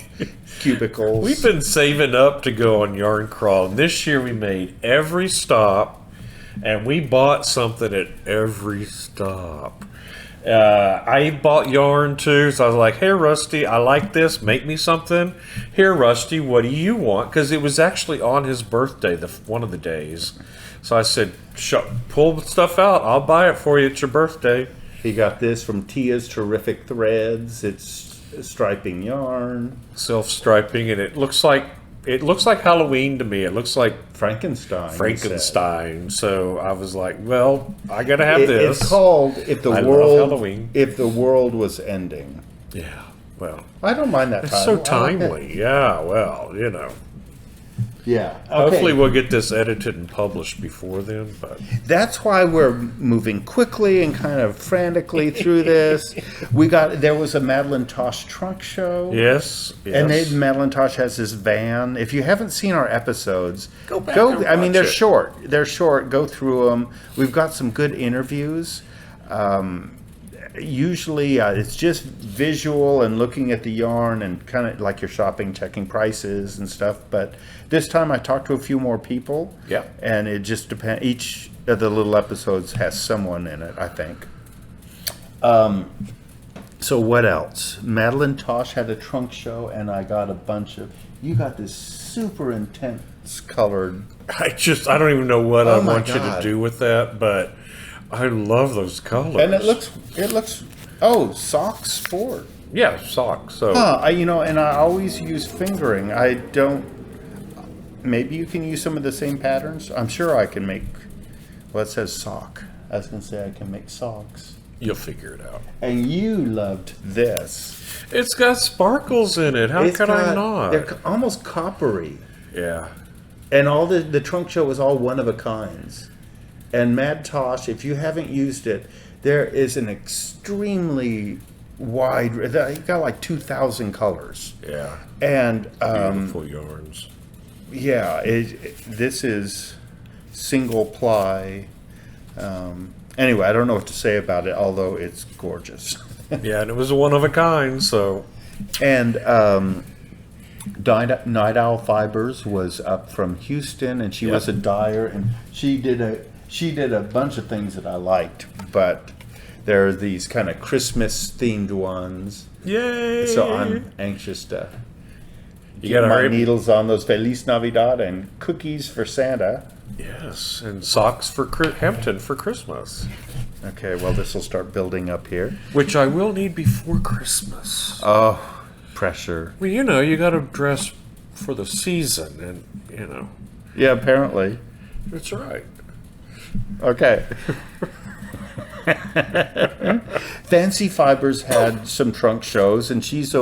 cubicles. we've been saving up to go on yarn crawl. And this year we made every stop, and we bought something at every stop. I bought yarn too, so I was like, "Hey, Rusty, I like this. Make me something." Here, Rusty, what do you want? Because it was actually on his birthday, one of the days. So I said, "Pull stuff out. I'll buy it for you. It's your birthday." He got this from Tia's Terrific Threads. It's striping yarn, Self-striping, and it looks like Halloween to me. It looks like Frankenstein. So I was like, "Well, I gotta have this." It's called "If the I love World Halloween. If the World Was Ending." Yeah, well, I don't mind that it's title. so timely. Yeah, well, you know. Yeah. Okay. Hopefully we'll get this edited and published before then, but That's why we're moving quickly and kind of frantically through this. There was a Madeline Tosh trunk show. yes. And then Madeline Tosh has this van. If you haven't seen our episodes, Go back and I mean, watch they're it. short. They're short. Go through them. We've got some good interviews. Usually, it's just visual and looking at the yarn and kind of like you're shopping, checking prices and stuff. But this time, I talked to a few more people. Yeah. And it just depends. Each of the little episodes has someone in it, I think. So what else? Madeline Tosh had a trunk show, and I got a bunch of. You got this super intense colored. I don't even know what I Oh my want you to God. do with that, but I love those colors. And it looks. Oh, sock sport. yeah, socks. So And I always use fingering. I don't. Maybe you can use some of the same patterns. I'm sure I can make. Well, it says sock. I was gonna say I can make socks. you'll figure it out. And you loved this. It's got sparkles in it. How could I not? They're almost coppery. Yeah. And all the trunk show was all one of a kinds. And Mad Tosh, if you haven't used it, there is an extremely wide. You got like 2,000 colors. Yeah. And Beautiful yarns. yeah, this is single ply. Anyway, I don't know what to say about it, although it's gorgeous. Yeah, and it was a one of a kind, so. And Night Owl Fibers was up from Houston, and she was a dyer, and she did a bunch of things that I liked, but there are these kind of Christmas themed ones. Yay! So I'm anxious to You get gotta my hurry. needles on those Feliz Navidad and cookies for Santa. Yes, and socks for Hampton for Christmas. Okay, well, this will start building up here. Which I will need before Christmas. Oh, pressure. Well, you got to dress for the season, and, Yeah, apparently. it's all right. Okay. Fancy Fibers had some trunk shows, and she's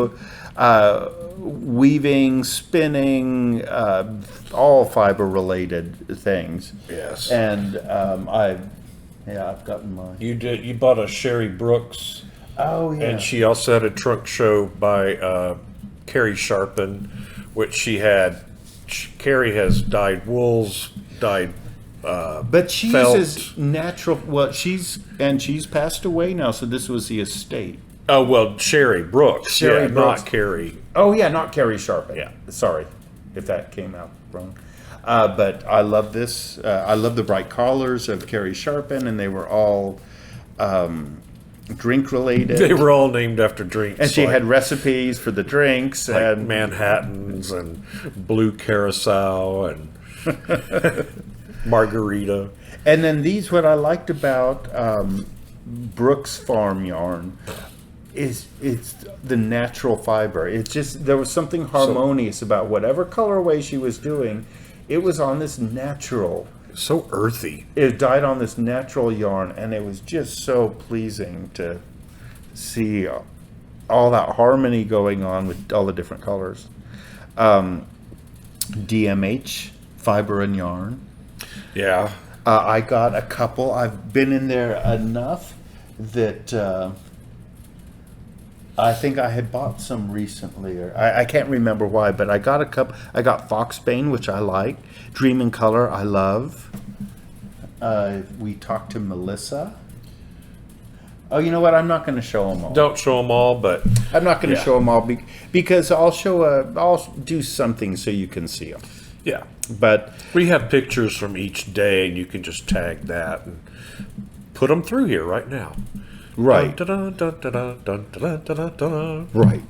weaving, spinning, all fiber related things. Yes. And I've gotten mine. You bought a Sherry Brooks, Oh yeah. and she also had a trunk show by Carrie Sharpen, which she had. Carrie has dyed wools, dyed. But she felt. uses natural. Well, she's passed away now, so this was the estate. Oh well, Sherry Brooks. Sherry yeah, Brooks. not Carrie. Oh yeah, not Carrie Sharpen. Yeah. Sorry if that came out wrong. But I love this. I love the bright collars of Carrie Sharpen, and they were all drink related. They were all named after drinks. and she like- had recipes for the drinks like and Manhattans and blue curacao and margarita. And then these, what I liked about Brooks Farm yarn is it's the natural fiber. It's just, there was something harmonious about whatever colorway she was doing. It was on this natural. So earthy. It dyed on this natural yarn, and it was just so pleasing to see all that harmony going on with all the different colors. DMH, fiber and yarn. Yeah. I got a couple. I've been in there enough that I think I had bought some recently, or I can't remember why, but I got a couple. I got Foxbane, which I like. Dream in Color, I love. We talked to Melissa. Oh, you know what? I'm not going to show them all. Don't show them all, but I'm not going to show them all because I'll do something so you can see them. yeah. But We have pictures from each day, and you can just tag that and put them through here right now. right, Dun, dun, dun, dun, dun, dun, dun, dun, dun. right.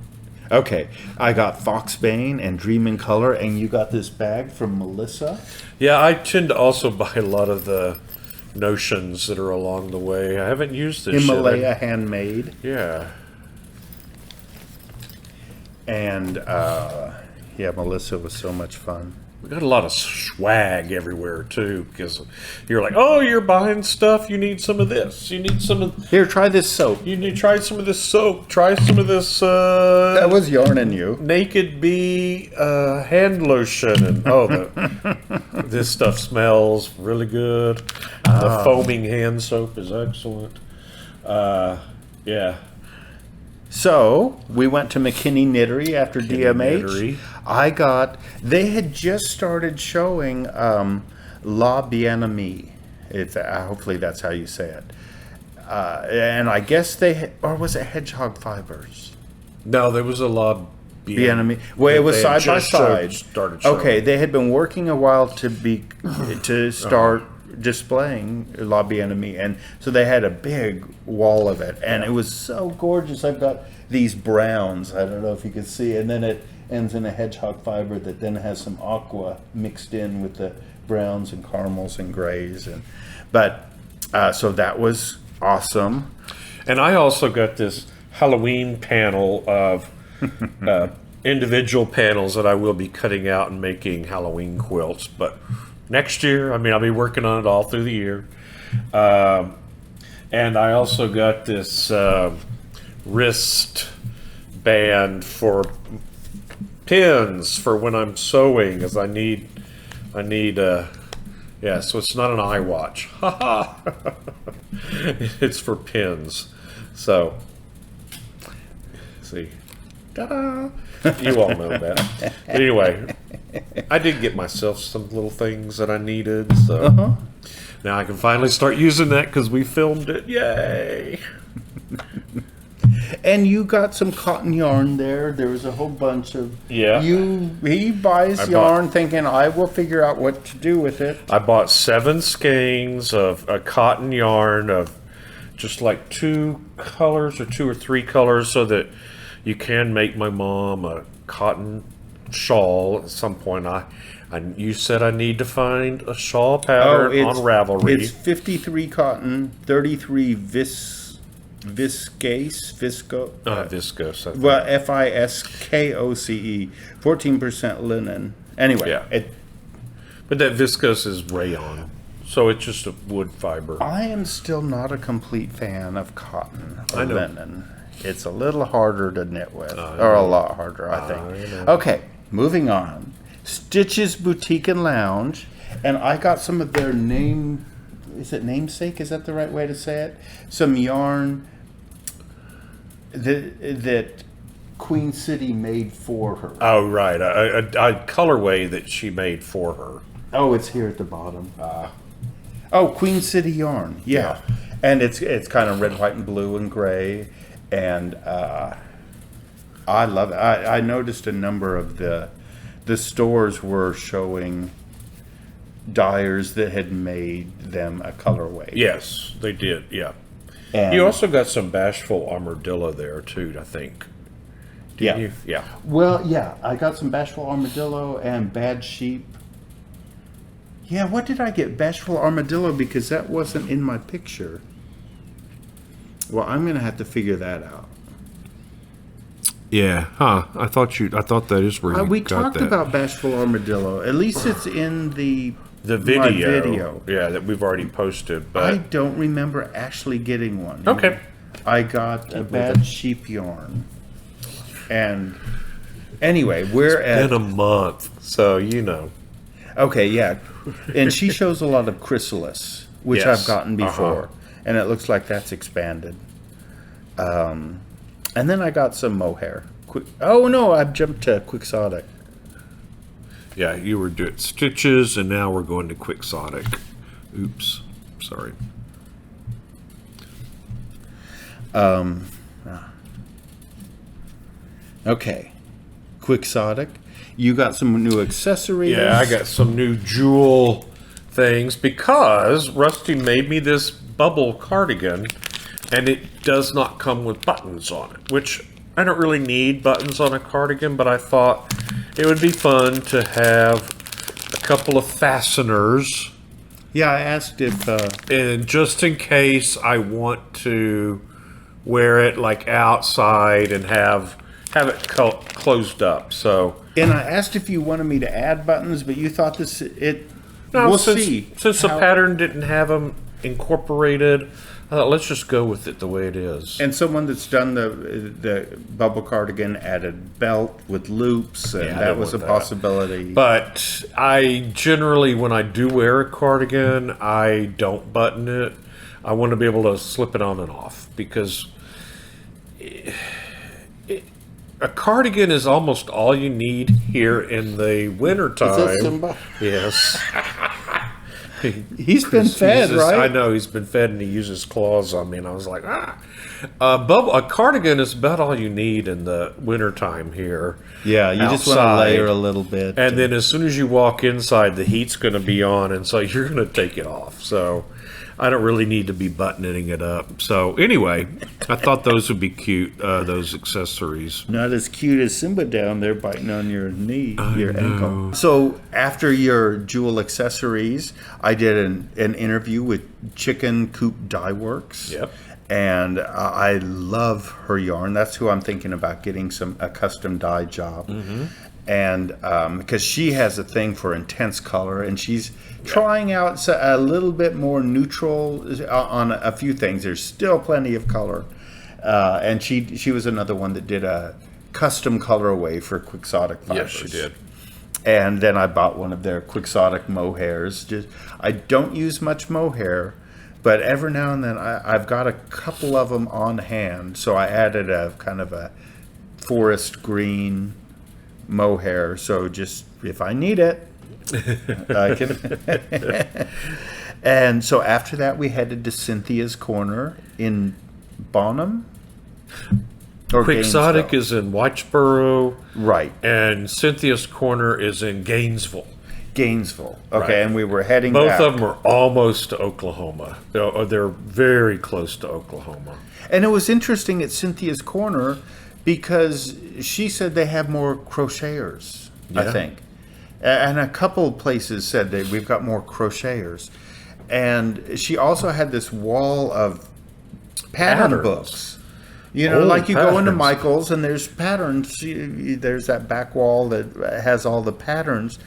Okay, I got Foxbane and Dream in Color, and you got this bag from Melissa. Yeah, I tend to also buy a lot of the notions that are along the way. I haven't used this Himalaya yet. handmade. Yeah. And yeah, Melissa was so much fun. We got a lot of swag everywhere too, because you're like, oh, you're buying stuff. You need some of this. You need some of. Here, try this soap. You need to try some of this soap. Try some of this. That was Yarn and You. Naked Bee hand lotion, and this stuff smells really good. The foaming hand soap is excellent. Yeah. So we went to McKinney after DMH. Knittery. They had just started showing La Bien-Aimée. Hopefully that's how you say it. And I guess or was it Hedgehog Fibers? No, there was a lot. Bien-Aimée. Well, it was side by side. Started showing. Okay, they had been working a while to start displaying La Bien-Aimée, and so they had a big wall of it, and it was so gorgeous. I've got these browns. I don't know if you can see, and then it ends in a hedgehog fiber that then has some aqua mixed in with the browns and caramels and grays, so that was awesome. And I also got this Halloween panel of individual panels that I will be cutting out and making Halloween quilts. But next year, I'll be working on it all through the year. And I also got this wrist band for pins for when I'm sewing, as I need yeah, so it's not an eye watch. It's for pins. So, see. Ta-da! You all know that. But anyway, I did get myself some little things that I needed, so now I can finally start using that because we filmed it. Yay! And you got some cotton yarn there. There was a whole bunch of He buys yarn thinking I will figure out what to do with it. I bought 7 skeins of a cotton yarn of just like 2 colors or 2 or 3 colors, so that you can make my mom a cotton shawl at some point. You said I need to find a shawl pattern on Ravelry. It's 53 cotton, 33 viscose. Viscose. I think. Well, FISKOCE, 14% linen. Anyway, Yeah. But that viscose is rayon, so it's just a wood fiber. I am still not a complete fan of cotton or I know. linen. It's a little harder to knit with, I or a know. lot harder, I think. I know. Okay, moving on. Stitch's Boutique and Lounge, and I got some of their is it namesake? Is that the right way to say it? Some yarn that Queen City made for her. Oh, right. A colorway that she made for her. Oh, it's here at the bottom. Oh, Queen City yarn. Yeah. And it's kind of red, white, and blue and gray. And I love it. I noticed a number of the stores were showing dyers that had made them a colorway. Yes, they did. Yeah. And You also got some Bashful Armadillo there, too, I think. Didn't you? Yeah. Well, yeah, I got some Bashful Armadillo and Bad Sheep Yeah, what did I get? Bashful Armadillo, because that wasn't in my picture. Well, I'm going to have to figure that out. Yeah, huh? I thought that is where you We got talked that. about Bashful Armadillo. At least it's in the my video. video. Yeah, that we've already posted. But I don't remember actually getting one. okay. I got a bad sheep yarn. And anyway, we're In a month, so you know. Okay, yeah. And she shows a lot of chrysalis, which Yes. I've gotten before. And it looks like that's expanded. And then I got some mohair. Oh, no, I've jumped to Quixotic. Yeah, you were doing stitches, and now we're going to Quixotic. Oops, sorry. Okay. Quixotic. You got some new accessories. Yeah, I got some new jewel things because Rusty made me this bubble cardigan, and it does not come with buttons on it, which I don't really need buttons on a cardigan, but I thought it would be fun to have a couple of fasteners. Yeah, I asked if... And just in case I want to wear it like outside and have it closed up. So, and I asked if you wanted me to add buttons, but you thought this... no, we'll since see. the pattern didn't have them incorporated, I thought let's just go with it the way it is. And someone that's done the bubble cardigan added belt with loops, and Yeah, I that didn't was a want that. possibility. But I generally, when I do wear a cardigan, I don't button it. I want to be able to slip it on and off because a cardigan is almost all you need here in the wintertime. Simba? Yes. He's been fed, right? I know, he's been fed and he uses claws on me, and I was like, a cardigan is about all you need in the wintertime here. Yeah, you just want to outside. layer a little bit. And then as soon as you walk inside, the heat's going to be on, and so you're going to take it off. So I don't really need to be buttoning it up. So anyway, I thought those would be cute, those accessories. Not as cute as Simba down there biting on your knee, your ankle. So after your jewel accessories, I did an interview with Chicken Coop Dye Works. Yep. And I love her yarn. That's who I'm thinking about getting a custom dye job. Mm-hmm. And because she has a thing for intense color, and she's trying out a little bit more neutral on a few things. There's still plenty of color. And she was another one that did a custom colorway for Quixotic fibers. Yes, she did. And then I bought one of their Quixotic mohairs. I don't use much mohair, but every now and then I've got a couple of them on hand. So I added a kind of a forest green mohair. So just if I need it, I can. And so after that, we headed to Cynthia's Corner in Bonham. Or Quixotic Gainesville. is in Whitesboro. Right. And Cynthia's Corner is in Gainesville. Gainesville. Okay, Right. and we were heading Both back. of them are almost to Oklahoma. They're very close to Oklahoma. And it was interesting at Cynthia's Corner because she said they have more crocheters, I Yeah. think. And a couple places said that we've got more crocheters. And she also had this wall of pattern Patterns. books. You know, Oh, like you go into patterns. Michael's and there's patterns. There's that back wall that has all the patterns.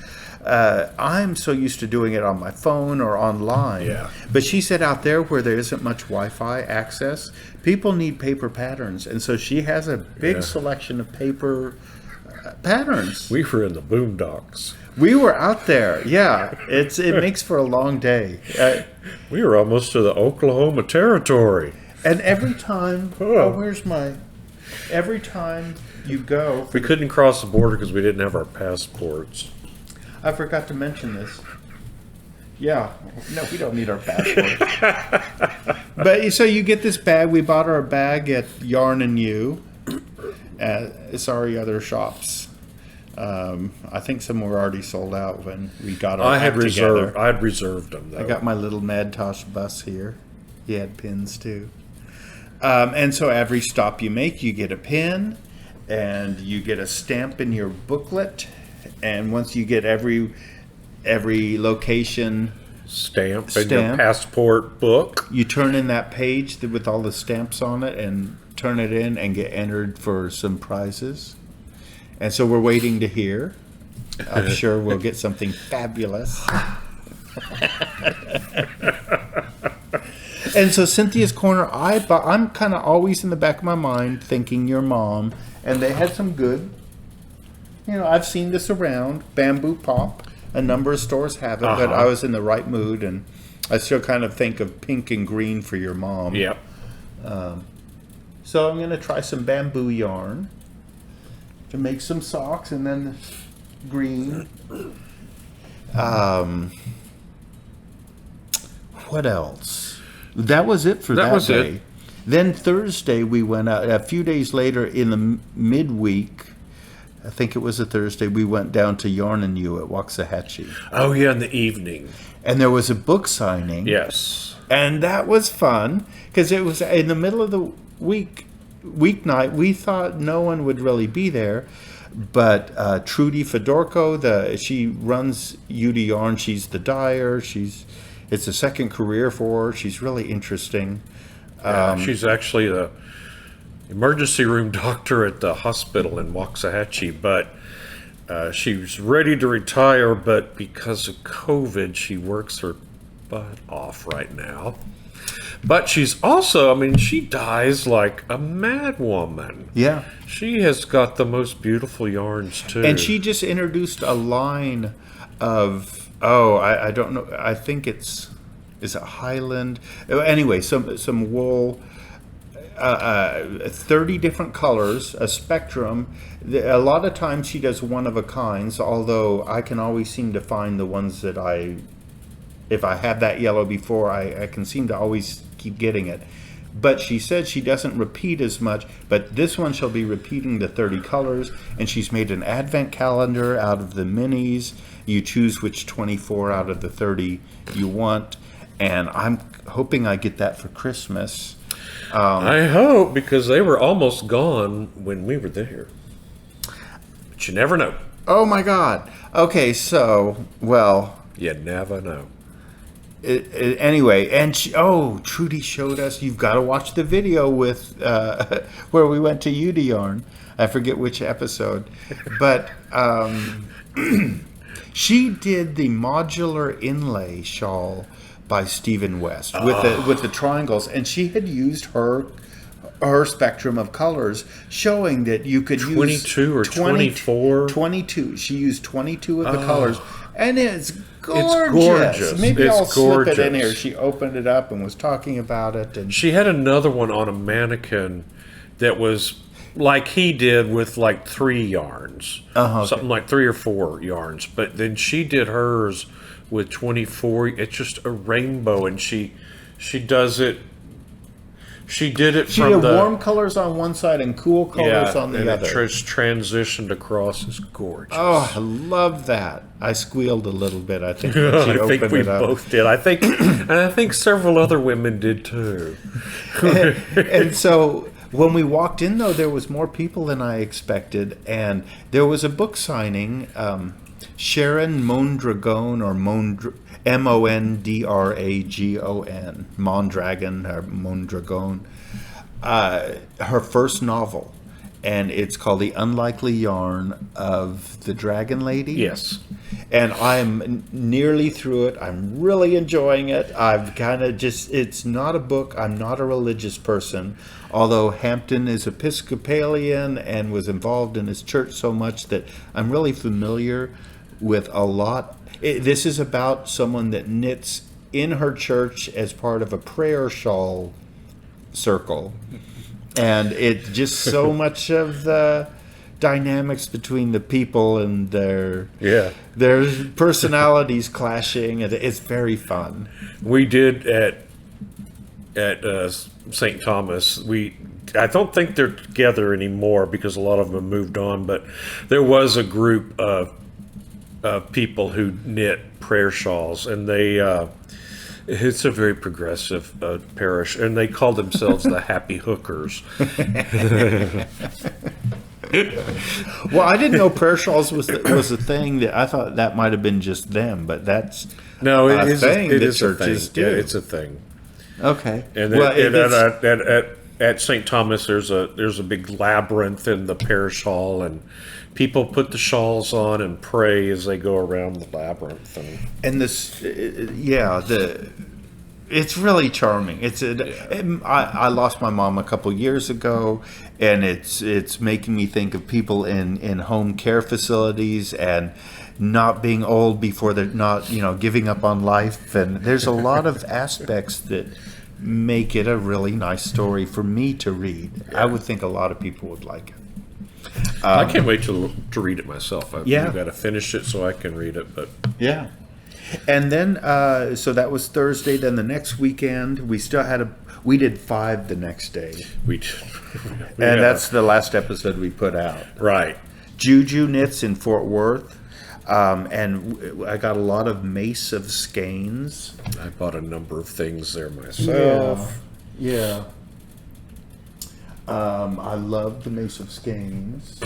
I'm so used to doing it on my phone or online. Yeah. But she said out there where there isn't much Wi-Fi access, people need paper patterns. And so she has a big Yeah. selection of paper patterns. We were in the boondocks. We were out there. Yeah. It makes for a long day. We were almost to the Oklahoma territory. And every time, every time you go, We couldn't cross the border because we didn't have our passports. I forgot to mention this. Yeah, no, we don't need our passports. But so you get this bag. We bought our bag at Yarn and You. Sorry, other shops. I think some were already sold out when we got our I had act together. reserved them though. I got my little Mad Tosh bus here. He had pins too. And so every stop you make, you get a pin, and you get a stamp in your booklet. And once you get every location Stamp and your passport book. You turn in that page with all the stamps on it and turn it in and get entered for some prizes. And so we're waiting to hear. I'm sure we'll get something fabulous. And so Cynthia's Corner, I'm kind of always in the back of my mind thinking your mom, and they had some good, I've seen this around, Bamboo Pop. A number of stores have it, but I was in the right mood, and I still kind of think of pink and green for your mom. Yep. So I'm going to try some bamboo yarn to make some socks, and then green. What else? That was it for that day. It. Then Thursday we went out. A few days later in the midweek, I think it was a Thursday, we went down to Yarn and You at Waxahachie. Oh, yeah, in the evening. And there was a book signing. Yes. And that was fun, because it was in the middle of the weeknight. We thought no one would really be there. But Trudy Fedorko, she runs UD Yarn. She's the dyer. It's a second career for her. She's really interesting. She's actually the emergency room doctor at the hospital in Waxahachie, but she was ready to retire, but because of COVID, she works her butt off right now. But she's also, she dyes like a mad woman. Yeah. She has got the most beautiful yarns, too. And she just introduced a line of, I don't know, I think is it Highland? Anyway, some wool, 30 different colors, a spectrum. A lot of times she does one of a kinds, although I can always seem to find the ones that if I have that yellow before, I can seem to always keep getting it. But she said she doesn't repeat as much, but this one she'll be repeating the 30 colors, and she's made an advent calendar out of the minis. You choose which 24 out of the 30 you want, and I'm hoping I get that for Christmas. I hope, because they were almost gone when we were there. But you never know. Oh my God. Okay, so, well... You never know. Anyway, and Trudy showed us, you've got to watch the video with, where we went to UD Yarn. I forget which episode. But she did the modular inlay shawl by Stephen West with the triangles, and she had used her spectrum of colors, showing that you could 22 use 24. 22. She used 22 of the colors, and it's gorgeous. It's gorgeous. Maybe It's I'll slip it in gorgeous. here. She opened it up and was talking about it, and She had another one on a mannequin that was like he did with like 3 yarns. Okay. Something like 3 or 4 yarns. But then she did hers with 24. It's just a rainbow, and she does it. She did it she from had the warm colors on one side and cool colors on the and other. it transitioned across. It's gorgeous. Oh, I love that. I squealed a little bit, I think, when she I think opened we it up. both did. And I think several other women did too. And so when we walked in, though, there was more people than I expected, and there was a book signing. Sharon Mondragon, or Mondragon, Mondragon or Mondragon, her first novel, and it's called The Unlikely Yarn of the Dragon Lady. Yes. And I'm nearly through it. I'm really enjoying it. I've kind of it's not a book. I'm not a religious person, although Hampton is Episcopalian and was involved in his church so much that I'm really familiar with a lot. This is about someone that knits in her church as part of a prayer shawl circle. And it's just so much of the dynamics between the people and their personalities clashing, and it's very fun. We did at St. Thomas. I don't think they're together anymore because a lot of them have moved on, but there was a group of people who knit prayer shawls, and it's a very progressive parish, and they call themselves the Happy Hookers. Well, I didn't know prayer shawls was a thing. That I thought that might have been just them, but that's No, it a is thing it that is a thing. churches do. Yeah, it's a thing. Okay. And well, at St. Thomas, there's a big labyrinth in the parish hall, and people put the shawls on and pray as they go around the labyrinth. and this, it's really charming. I lost my mom a couple years ago, and it's making me think of people in home care facilities and not being old before they're not, giving up on life. And there's a lot of aspects that make it a really nice story for me to read. I would think a lot of people would like it. I can't wait to read it myself. I've Yeah. got to finish it so I can read it. But Yeah. And then, so that was Thursday. Then the next weekend, we did 5 the next day. and That's the last episode we put out. right. Juju Knits in Fort Worth. And I got a lot of Mace of Skeins. I bought a number of things there myself. Yeah. I love the Mace of Skeins.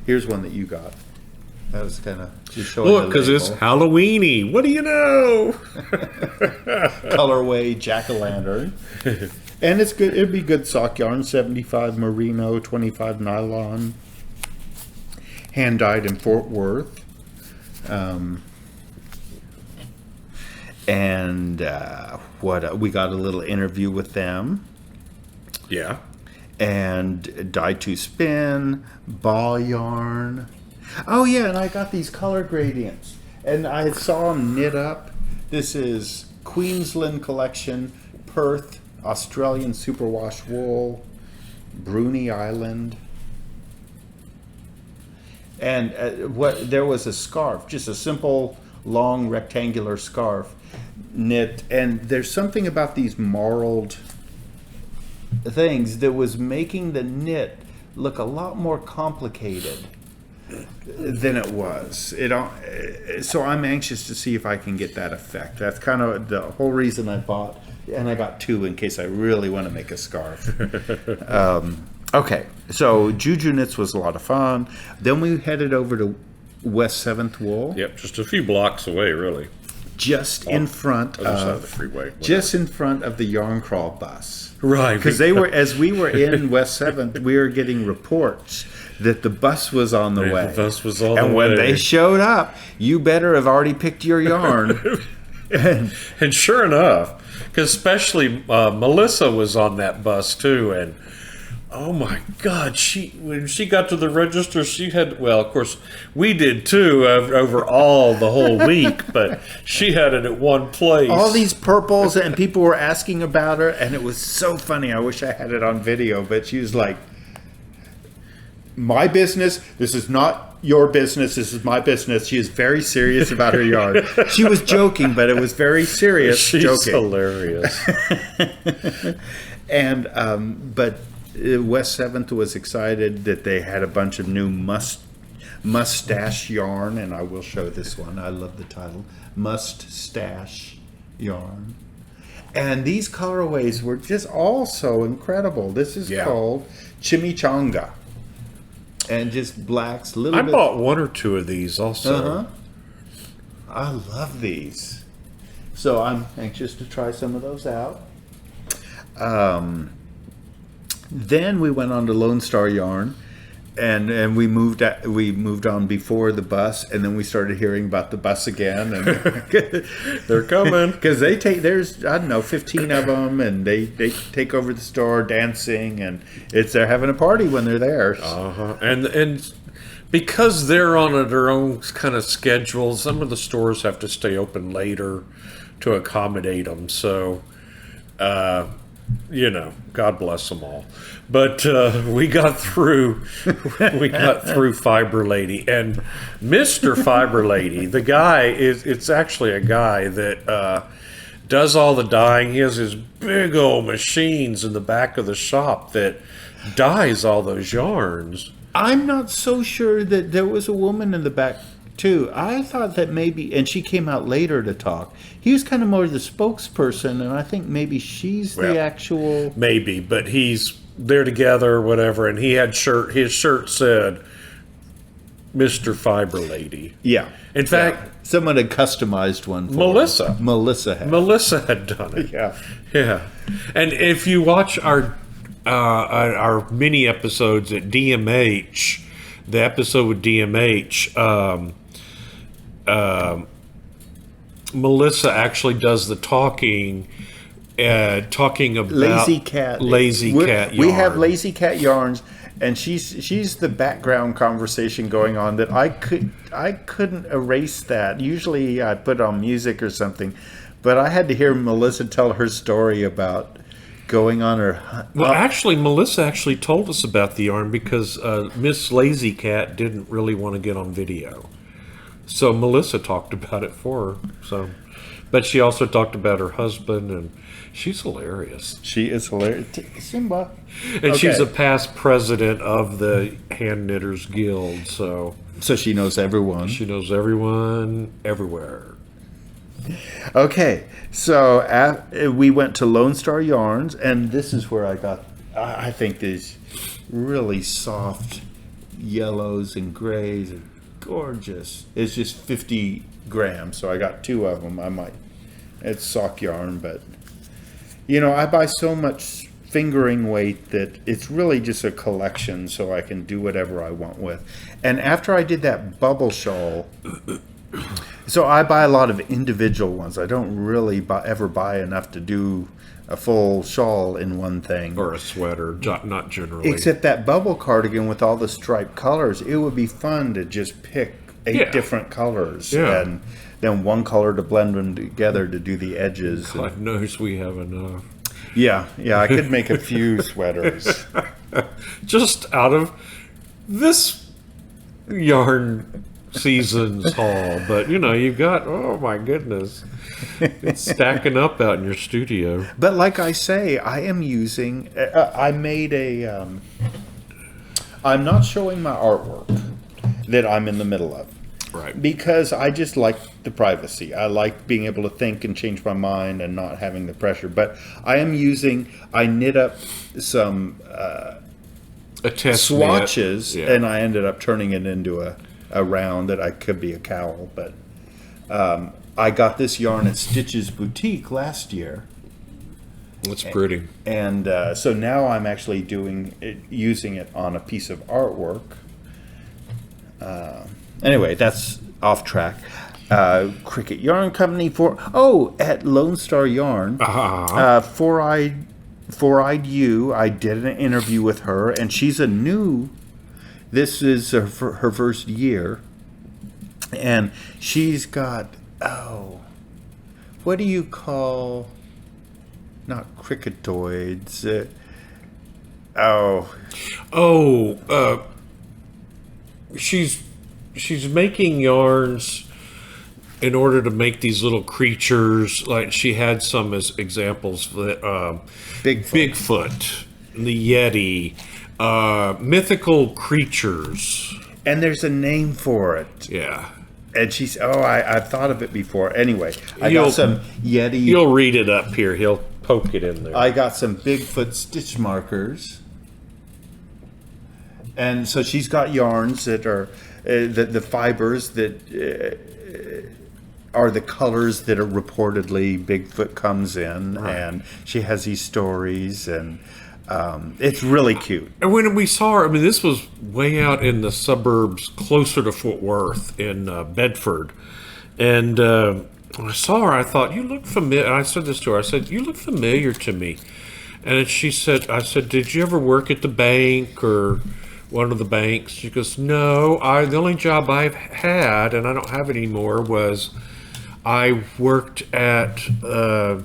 Here's one that you got. That was kind of just showing. Look, because it's Halloweeny. What do you know? Colorway jack-o'-lantern. And it's good. It'd be good sock yarn. 75 merino, 25 nylon. Hand dyed in Fort Worth. We got a little interview with them. Yeah. And dye to spin, ball yarn. Oh yeah, and I got these color gradients, and I saw them knit up. This is Queensland Collection, Perth, Australian Superwash Wool, Bruny Island. And there was a scarf, just a simple, long, rectangular scarf knit. And there's something about these marled things that was making the knit look a lot more complicated than it was. So I'm anxious to see if I can get that effect. That's kind of the whole reason I bought, and I got 2 in case I really want to make a scarf. Okay, so Juju Knits was a lot of fun. Then we headed over to West 7th Wool. Yep, just a few blocks away, really. Just in front Other side of of the freeway. just in front of the Yarn Crawl bus. Right. Because as we were in West 7th, we were getting reports that the bus was on the way. The bus was on the way. And when they showed up, you better have already picked your yarn. And sure enough, because especially Melissa was on that bus too, and oh my God, when she got to the register, she had, well, of course, we did too over the whole week, but she had it at one place. All these purples, and people were asking about her, and it was so funny. I wish I had it on video, but she was like, my business, this is not your business, this is my business. She is very serious about her yarn. She was joking, but it was very serious. She's joking. hilarious. And, but West 7th was excited that they had a bunch of new mustache yarn, and I will show this one. I love the title, Mustache Yarn. And these colorways were just all so incredible. This is called Chimichanga. And just blacks, I bought 1 or 2 of these also. I love these. So I'm anxious to try some of those out. Then we went on to Lone Star Yarn, and we moved on before the bus, and then we started hearing about the bus again, and They're coming. because there's I don't know 15 of them, and they take over the store dancing, and they're having a party when they're there. And because they're on their own kind of schedule, some of the stores have to stay open later to accommodate them. So, God bless them all. But we got through Fiber Lady, and Mister Fiber Lady. The guy it's actually a guy that does all the dyeing. He has his big old machines in the back of the shop that dyes all those yarns. I'm not so sure that there was a woman in the back too. I thought that maybe, and she came out later to talk. He was kind of more the spokesperson, and I think maybe she's the actual. Maybe, but he's there together, or whatever, and he had his shirt said Mr. Fiber Lady. Yeah. In fact, someone had customized one for Melissa. him. Melissa had done it. Yeah. Yeah. And if you watch our mini episodes at DMH, the episode with DMH, Melissa actually does the talking about Lazy Cat yarn. We have Lazy Cat Yarns, and she's the background conversation going on that I couldn't erase that. Usually I put on music or something, but I had to hear Melissa tell her story about going on her. Well, actually, Melissa actually told us about the yarn because Miss Lazy Cat didn't really want to get on video, so Melissa talked about it for her. So, but she also talked about her husband, and she's hilarious. She is hilarious. Simba. And she's a past president of the Hand Knitters Guild, so she knows everyone. She knows everyone everywhere. Okay, so we went to Lone Star Yarns, and this is where I got, I think, these really soft yellows and grays are gorgeous. It's just 50 grams, so I got 2 of them. It's sock yarn, but I buy so much fingering weight that it's really just a collection, so I can do whatever I want with. And after I did that bubble shawl, so I buy a lot of individual ones. I don't really ever buy enough to do a full shawl in one thing. Or a sweater, not generally. Except that bubble cardigan with all the striped colors, it would be fun to just pick 8 different colors and then one color to blend them together to do the edges. God knows we have enough. Yeah, I could make a few sweaters. Just out of this yarn season's haul, but you've got, oh my goodness, it's stacking up out in your studio. But like I say, I am using, I made I'm not showing my artwork that I'm in the middle of. Right. Because I just like the privacy. I like being able to think and change my mind and not having the pressure. But I knit up some swatches, and I ended up turning it into a round that I could be a cowl. But I got this yarn at Stitch's Boutique last year. That's pretty. And so now I'm actually using it on a piece of artwork. Anyway, that's off track. Cricket Yarn Company at Lone Star Yarn. Four-Eyed You. I did an interview with her, and she's this is her first year, and she's got what do you call? Not cricketoids. She's making yarns in order to make these little creatures. Like she had some as examples that Bigfoot, the Yeti, mythical creatures. And there's a name for it. Yeah. And she's I've thought of it before. Anyway, I got some Yeti. You'll read it up here. He'll poke it in there. I got some Bigfoot stitch markers. And so she's got yarns that are the fibers that are the colors that are reportedly Bigfoot comes in, right. And she has these stories, and it's really cute. And when we saw her, this was way out in the suburbs, closer to Fort Worth in Bedford, and when I saw her, I thought, you look familiar. And I said this to her. I said, you look familiar to me. And she said, I said, did you ever work at the bank or one of the banks? She goes, no, the only job I've had, and I don't have it anymore, was I worked at the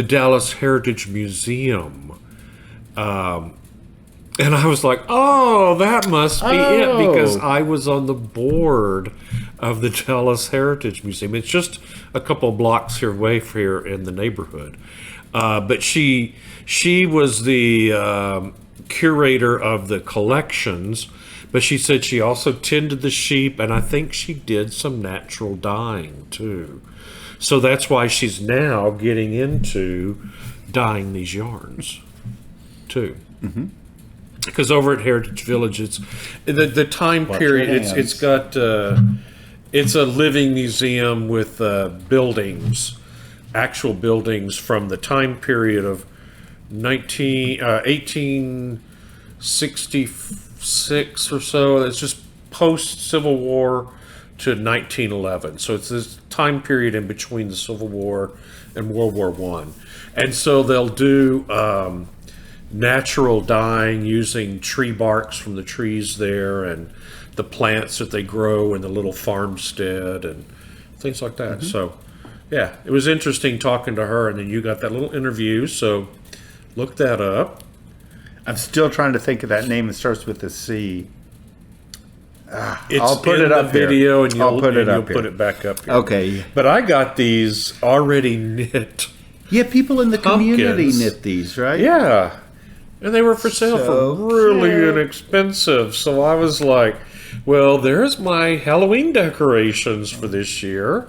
Dallas Heritage Museum. And I was like, oh, that must be it, because I was on the board of the Dallas Heritage Museum. It's just a couple blocks here in the neighborhood. But she was the curator of the collections, but she said she also tended the sheep, and I think she did some natural dyeing too. So that's why she's now getting into dyeing these yarns too. Because over at Heritage Village, it's the time period. It's got it's a living museum with buildings, actual buildings from the time period of 1866 or so. It's just post Civil War to 1911. So it's this time period in between the Civil War and World War One, and so they'll do natural dyeing using tree barks from the trees there and the plants that they grow in the little farmstead and things like that. So yeah, it was interesting talking to her, and then you got that little interview, so look that up. I'm still trying to think of that name that starts with a C. I'll put it up video, and you'll put it back up here. Okay. But I got these already knit. Yeah, people in the community Pumpkins. knit these, right? Yeah. And they were for sale So for really cute. inexpensive. So I was like, well, there's my Halloween decorations for this year.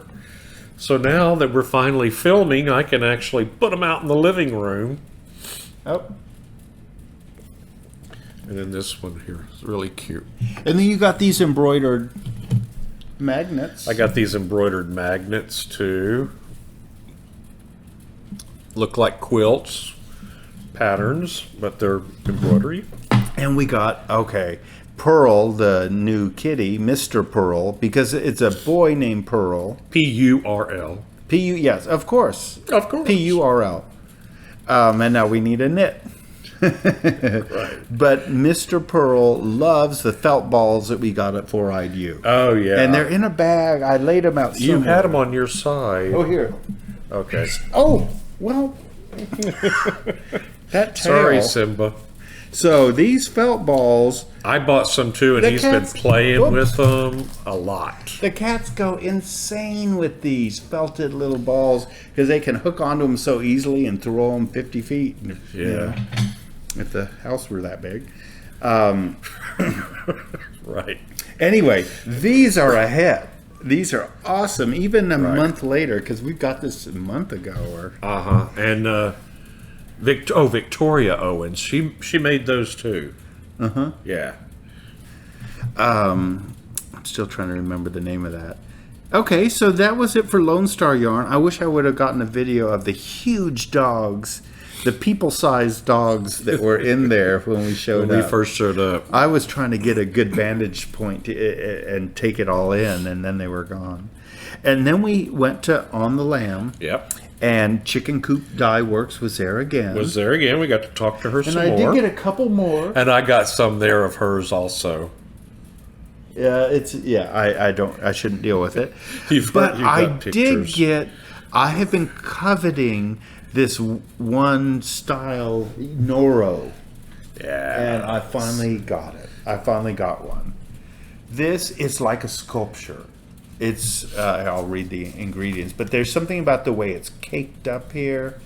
So now that we're finally filming, I can actually put them out in the living room. Oh. And then this one here is really cute. And then you got these embroidered magnets. I got these embroidered magnets too. Look like quilts patterns, but they're embroidery. And we got, Purl, the new kitty, Mister Purl, because it's a boy named Purl. P-U-R-L. P-U, yes, of course. Of course. P-U-R-L. And now we need a knit. Right. But Mister Purl loves the felt balls that we got at Four Eyed You. Oh, yeah. And they're in a bag. I laid them out. You somewhere. had them on your side. Oh, here. Okay. Oh, well. That tail. Sorry, Simba. So these felt balls, I bought some too, and The he's been cat's- playing Whoops. with them a lot. the cats go insane with these felted little balls because they can hook onto them so easily and throw them 50 feet. Yeah. If the house were that big. Right. Anyway, these are a hit. These are awesome, even a month later, because we got this a month ago. Or And Victoria Owens, she made those too. Yeah. I'm still trying to remember the name of that. Okay, so that was it for Lone Star Yarn. I wish I would have gotten a video of the huge dogs, the people-sized dogs that were in there when we showed When we up. first showed up. I was trying to get a good vantage point and take it all in, and then they were gone. And then we went to On the Lamb, Yep. and Chicken Coop Dye Works was there again. Was there again. We got to talk to her and some I more. did get a couple more. And I got some there of hers also. Yeah, I shouldn't deal with it. But I have been coveting this one style Noro. Yeah. And I finally got it. I finally got one. This is like a sculpture. It's, I'll read the ingredients, but there's something about the way it's caked up here,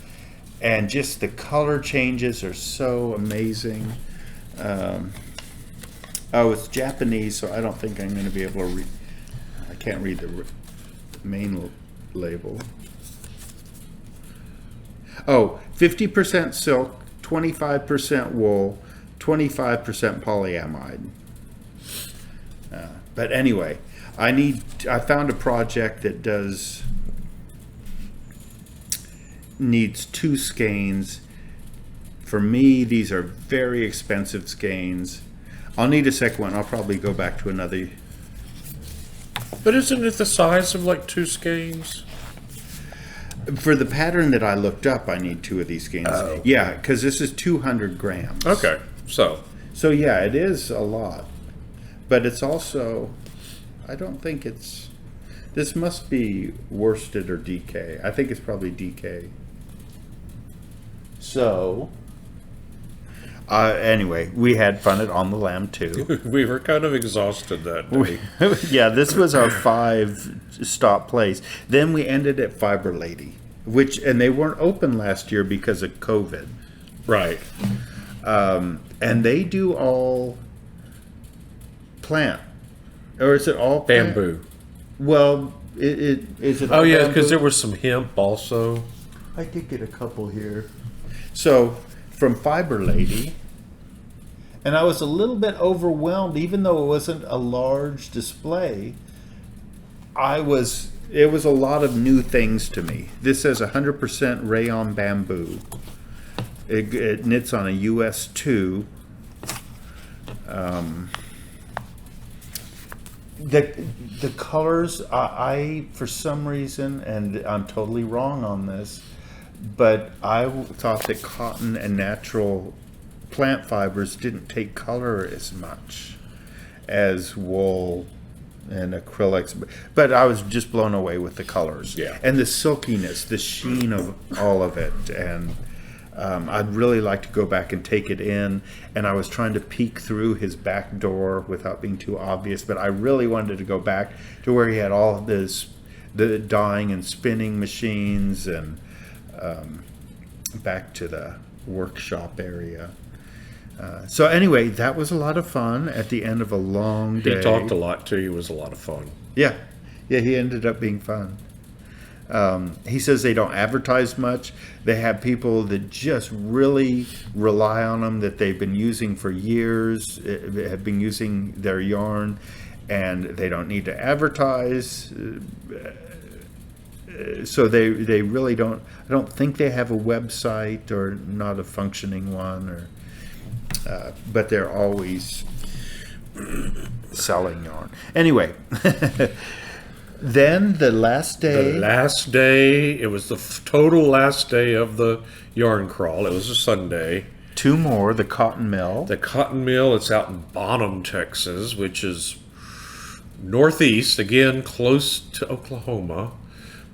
and just the color changes are so amazing. It's Japanese, so I don't think I'm going to be able to read. I can't read the main label. 50% silk, 25% wool, 25% polyamide. But anyway, I found a project that needs 2 skeins. For me, these are very expensive skeins. I'll need a second one. I'll probably go back to another. But isn't it the size of like 2 skeins? For the pattern that I looked up, I need 2 of these skeins. Oh. Yeah, because this is 200 grams. Okay. So yeah, it is a lot. But it's also, I don't think it's, this must be worsted or DK. I think it's probably DK. So, anyway, we had fun at On the Lamb too. we were kind of exhausted that day. Yeah, this was our 5-stop place. Then we ended at Fiber Lady, and they weren't open last year because of COVID. Right. And they do all plant, or is it all plant? Bamboo. Well, is it? Oh all yeah, bamboo? because there was some hemp also. I did get a couple here. So from Fiber Lady, And I was a little bit overwhelmed, even though it wasn't a large display. It was a lot of new things to me. This says 100% rayon bamboo. It knits on a US 2. The colors, I for some reason, and I'm totally wrong on this, but I thought that cotton and natural plant fibers didn't take color as much as wool and acrylics, but I was just blown away with the colors. Yeah. And the silkiness, the sheen of all of it, and I'd really like to go back and take it in, and I was trying to peek through his back door without being too obvious, but I really wanted to go back to where he had all this, the dyeing and spinning machines, and back to the workshop area. So anyway, that was a lot of fun at the end of a long day. He talked a lot too. He was a lot of fun. Yeah, he ended up being fun. He says they don't advertise much. They have people that just really rely on them, that they've been using for years, have been using their yarn, and they don't need to advertise. So they really don't. I don't think they have a website, or not a functioning one, or but they're always selling yarn. Anyway. Then the last day. The last day, it was the total last day of the yarn crawl. It was a Sunday. 2 more, the cotton mill. The cotton mill, it's out in Bonham, Texas, which is northeast, again, close to Oklahoma,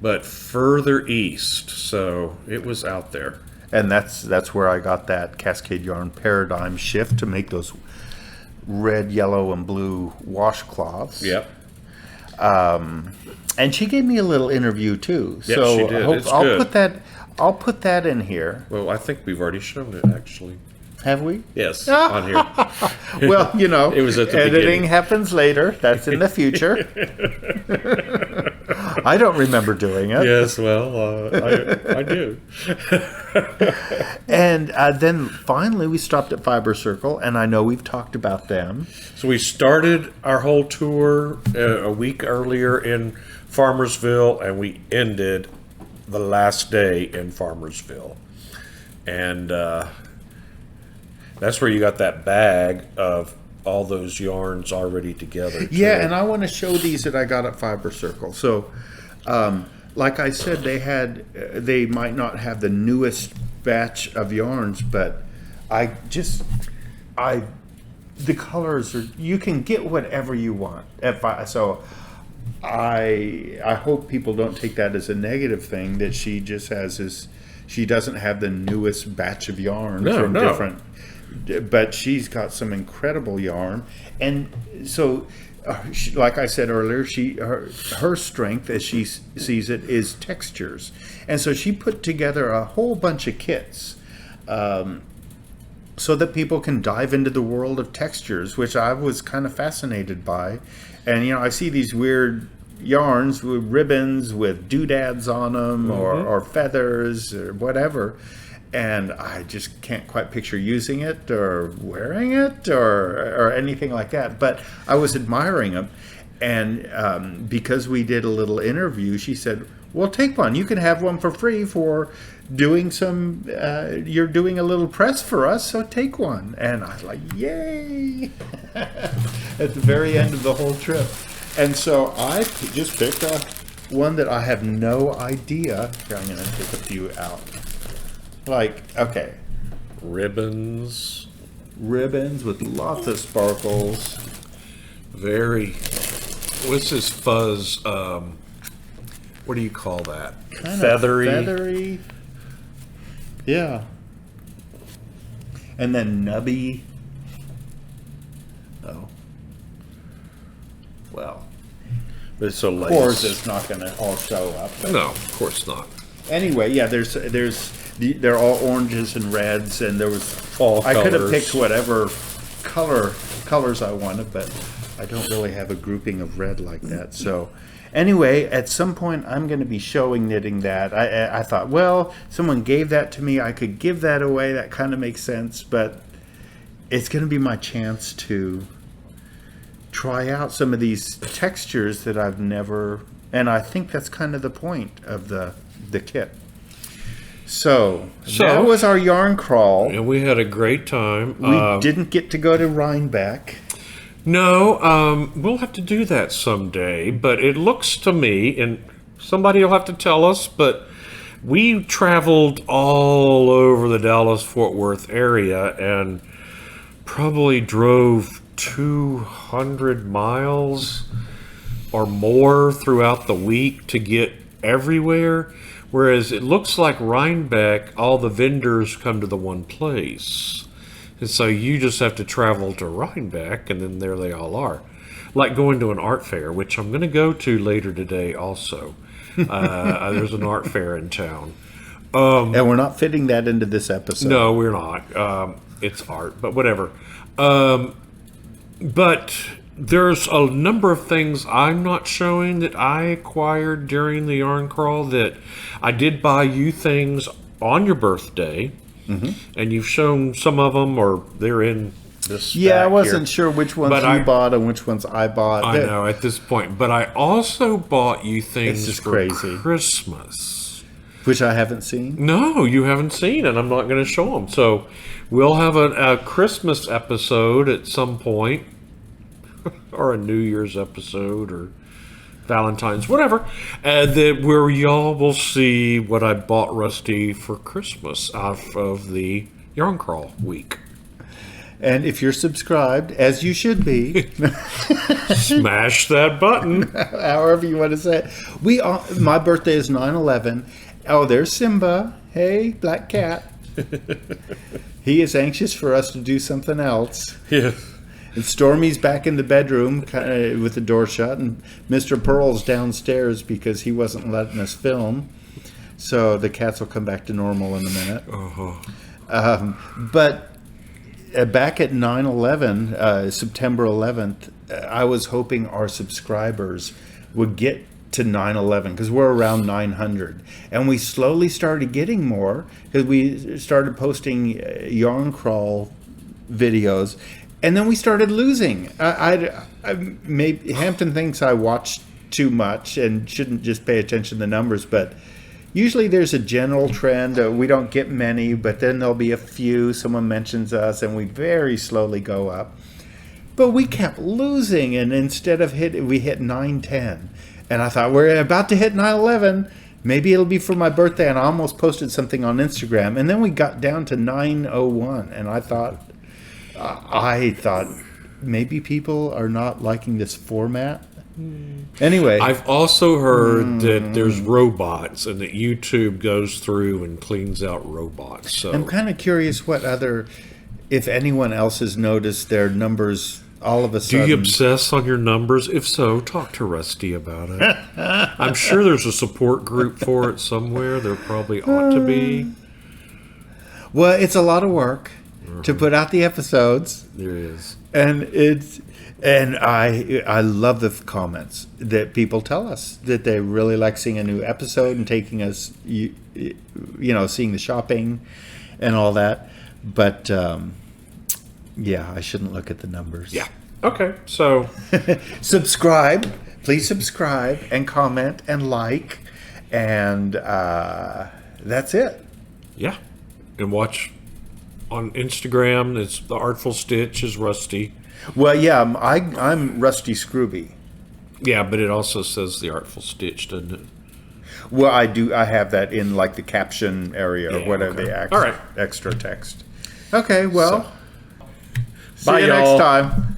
but further east. So it was out there. And that's where I got that Cascade Yarn Paradigm Shift to make those red, yellow, and blue washcloths. Yep. And she gave me a little interview too. Yep, So she did. It's I'll good. put that in here. Well, I think we've already shown it, actually. Have we? Yes, on here. Well, It was at the editing beginning. happens later. That's in the future. I don't remember doing it. Yes, well, I do. And then finally we stopped at Fiber Circle, and I know we've talked about them. So we started our whole tour a week earlier in Farmersville, and we ended the last day in Farmersville. And that's where you got that bag of all those yarns already together. Yeah, and I want to show these that I got at Fiber Circle. So, like I said, they might not have the newest batch of yarns, but the colors are, you can get whatever you want. So I hope people don't take that as a negative thing, that she just has this, she doesn't have the newest batch of yarn from different, but she's got some incredible yarn. And so like I said earlier, her strength, as she sees it, is textures. And so she put together a whole bunch of kits so that people can dive into the world of textures, which I was kind of fascinated by. And, I see these weird yarns with ribbons with doodads on them, or feathers or whatever. And I just can't quite picture using it or wearing it or anything like that. But I was admiring them. And because we did a little interview, she said, well, take one. You can have one for free for doing some, you're doing a little press for us, so take one. And I was like, yay! At the very end of the whole trip. And so I just picked one that I have no idea. Here, I'm going to take a few out. Okay. Ribbons with lots of sparkles. What's this fuzz? What do you call that? Kind Feathery. of feathery. Yeah. And then nubby. Oh. Well. It's so lace. Of course, it's not going to all show up. But No, of course not. anyway, yeah. They're all oranges and reds, and there was Fall I could have colors. picked whatever colors I wanted, but I don't really have a grouping of red like that. So anyway, at some point I'm going to be showing knitting that. I thought, well, someone gave that to me, I could give that away. That kind of makes sense, but it's going to be my chance to try out some of these textures that I've never, and I think that's kind of the point of the kit. So that was our yarn crawl. And we had a great time. We didn't get to go to Rhinebeck. No, we'll have to do that someday. But it looks to me, and somebody will have to tell us, but we traveled all over the Dallas-Fort Worth area and probably drove 200 miles or more throughout the week to get everywhere. Whereas it looks like Rhinebeck, all the vendors come to the one place. And so you just have to travel to Rhinebeck, and then there they all are. Like going to an art fair, which I'm going to go to later today also. There's an art fair in town. And we're not fitting that into this episode. No, we're not. It's art, but whatever. But there's a number of things I'm not showing that I acquired during the yarn crawl that I did buy you things on your birthday. Mm-hmm. And you've shown some of them, or they're in this stack. Yeah, I wasn't sure which ones bought and which ones I bought. I know at this point. But I also bought you things for Christmas. Which I haven't seen? No, you haven't seen, and I'm not going to show them. So we'll have a Christmas episode at some point, or a New Year's episode, or Valentine's, whatever, and then where y'all will see what I bought Rusty for Christmas off of the Yarn Crawl week. And if you're subscribed, as you should be, smash that button. However you want to say it. My birthday is 9/11. Oh, there's Simba. Hey, black cat. He is anxious for us to do something else. Yeah. And Stormy's back in the bedroom with the door shut, and Mister Purl's downstairs because he wasn't letting us film. So the cats will come back to normal in a minute. Uh-huh. But back at 9/11, September 11th, I was hoping our subscribers would get to 9/11 because we're around 900, and we slowly started getting more because we started posting yarn crawl videos. And then we started losing. Maybe Hampton thinks I watch too much and shouldn't just pay attention to the numbers, but usually there's a general trend. We don't get many, but then there'll be a few. Someone mentions us, and we very slowly go up. But we kept losing, and instead of we hit 910. And I thought, we're about to hit 911. Maybe it'll be for my birthday, and I almost posted something on Instagram. And then we got down to 901, and I thought maybe people are not liking this format. Anyway, I've also heard that there's robots and that YouTube goes through and cleans out robots. So I'm kind of curious if anyone else has noticed their numbers all of a sudden. Do you obsess on your numbers? If so, talk to Rusty about it. I'm sure there's a support group for it somewhere. There probably ought to be. Well, it's a lot of work to put out the episodes. There is. And I love the comments that people tell us that they really like seeing a new episode and taking us, seeing the shopping and all that. But yeah, I shouldn't look at the numbers. Yeah. Okay. So subscribe, please subscribe and comment and like, and that's it. Yeah, and watch on Instagram. It's the Artful Stitch is Rusty. Well, yeah, I'm Rusty Scrooby. Yeah, but it also says the Artful Stitch, doesn't it? Well, I do. I have that in like the caption area or whatever okay. the extra text. Okay, well, see you y'all next time.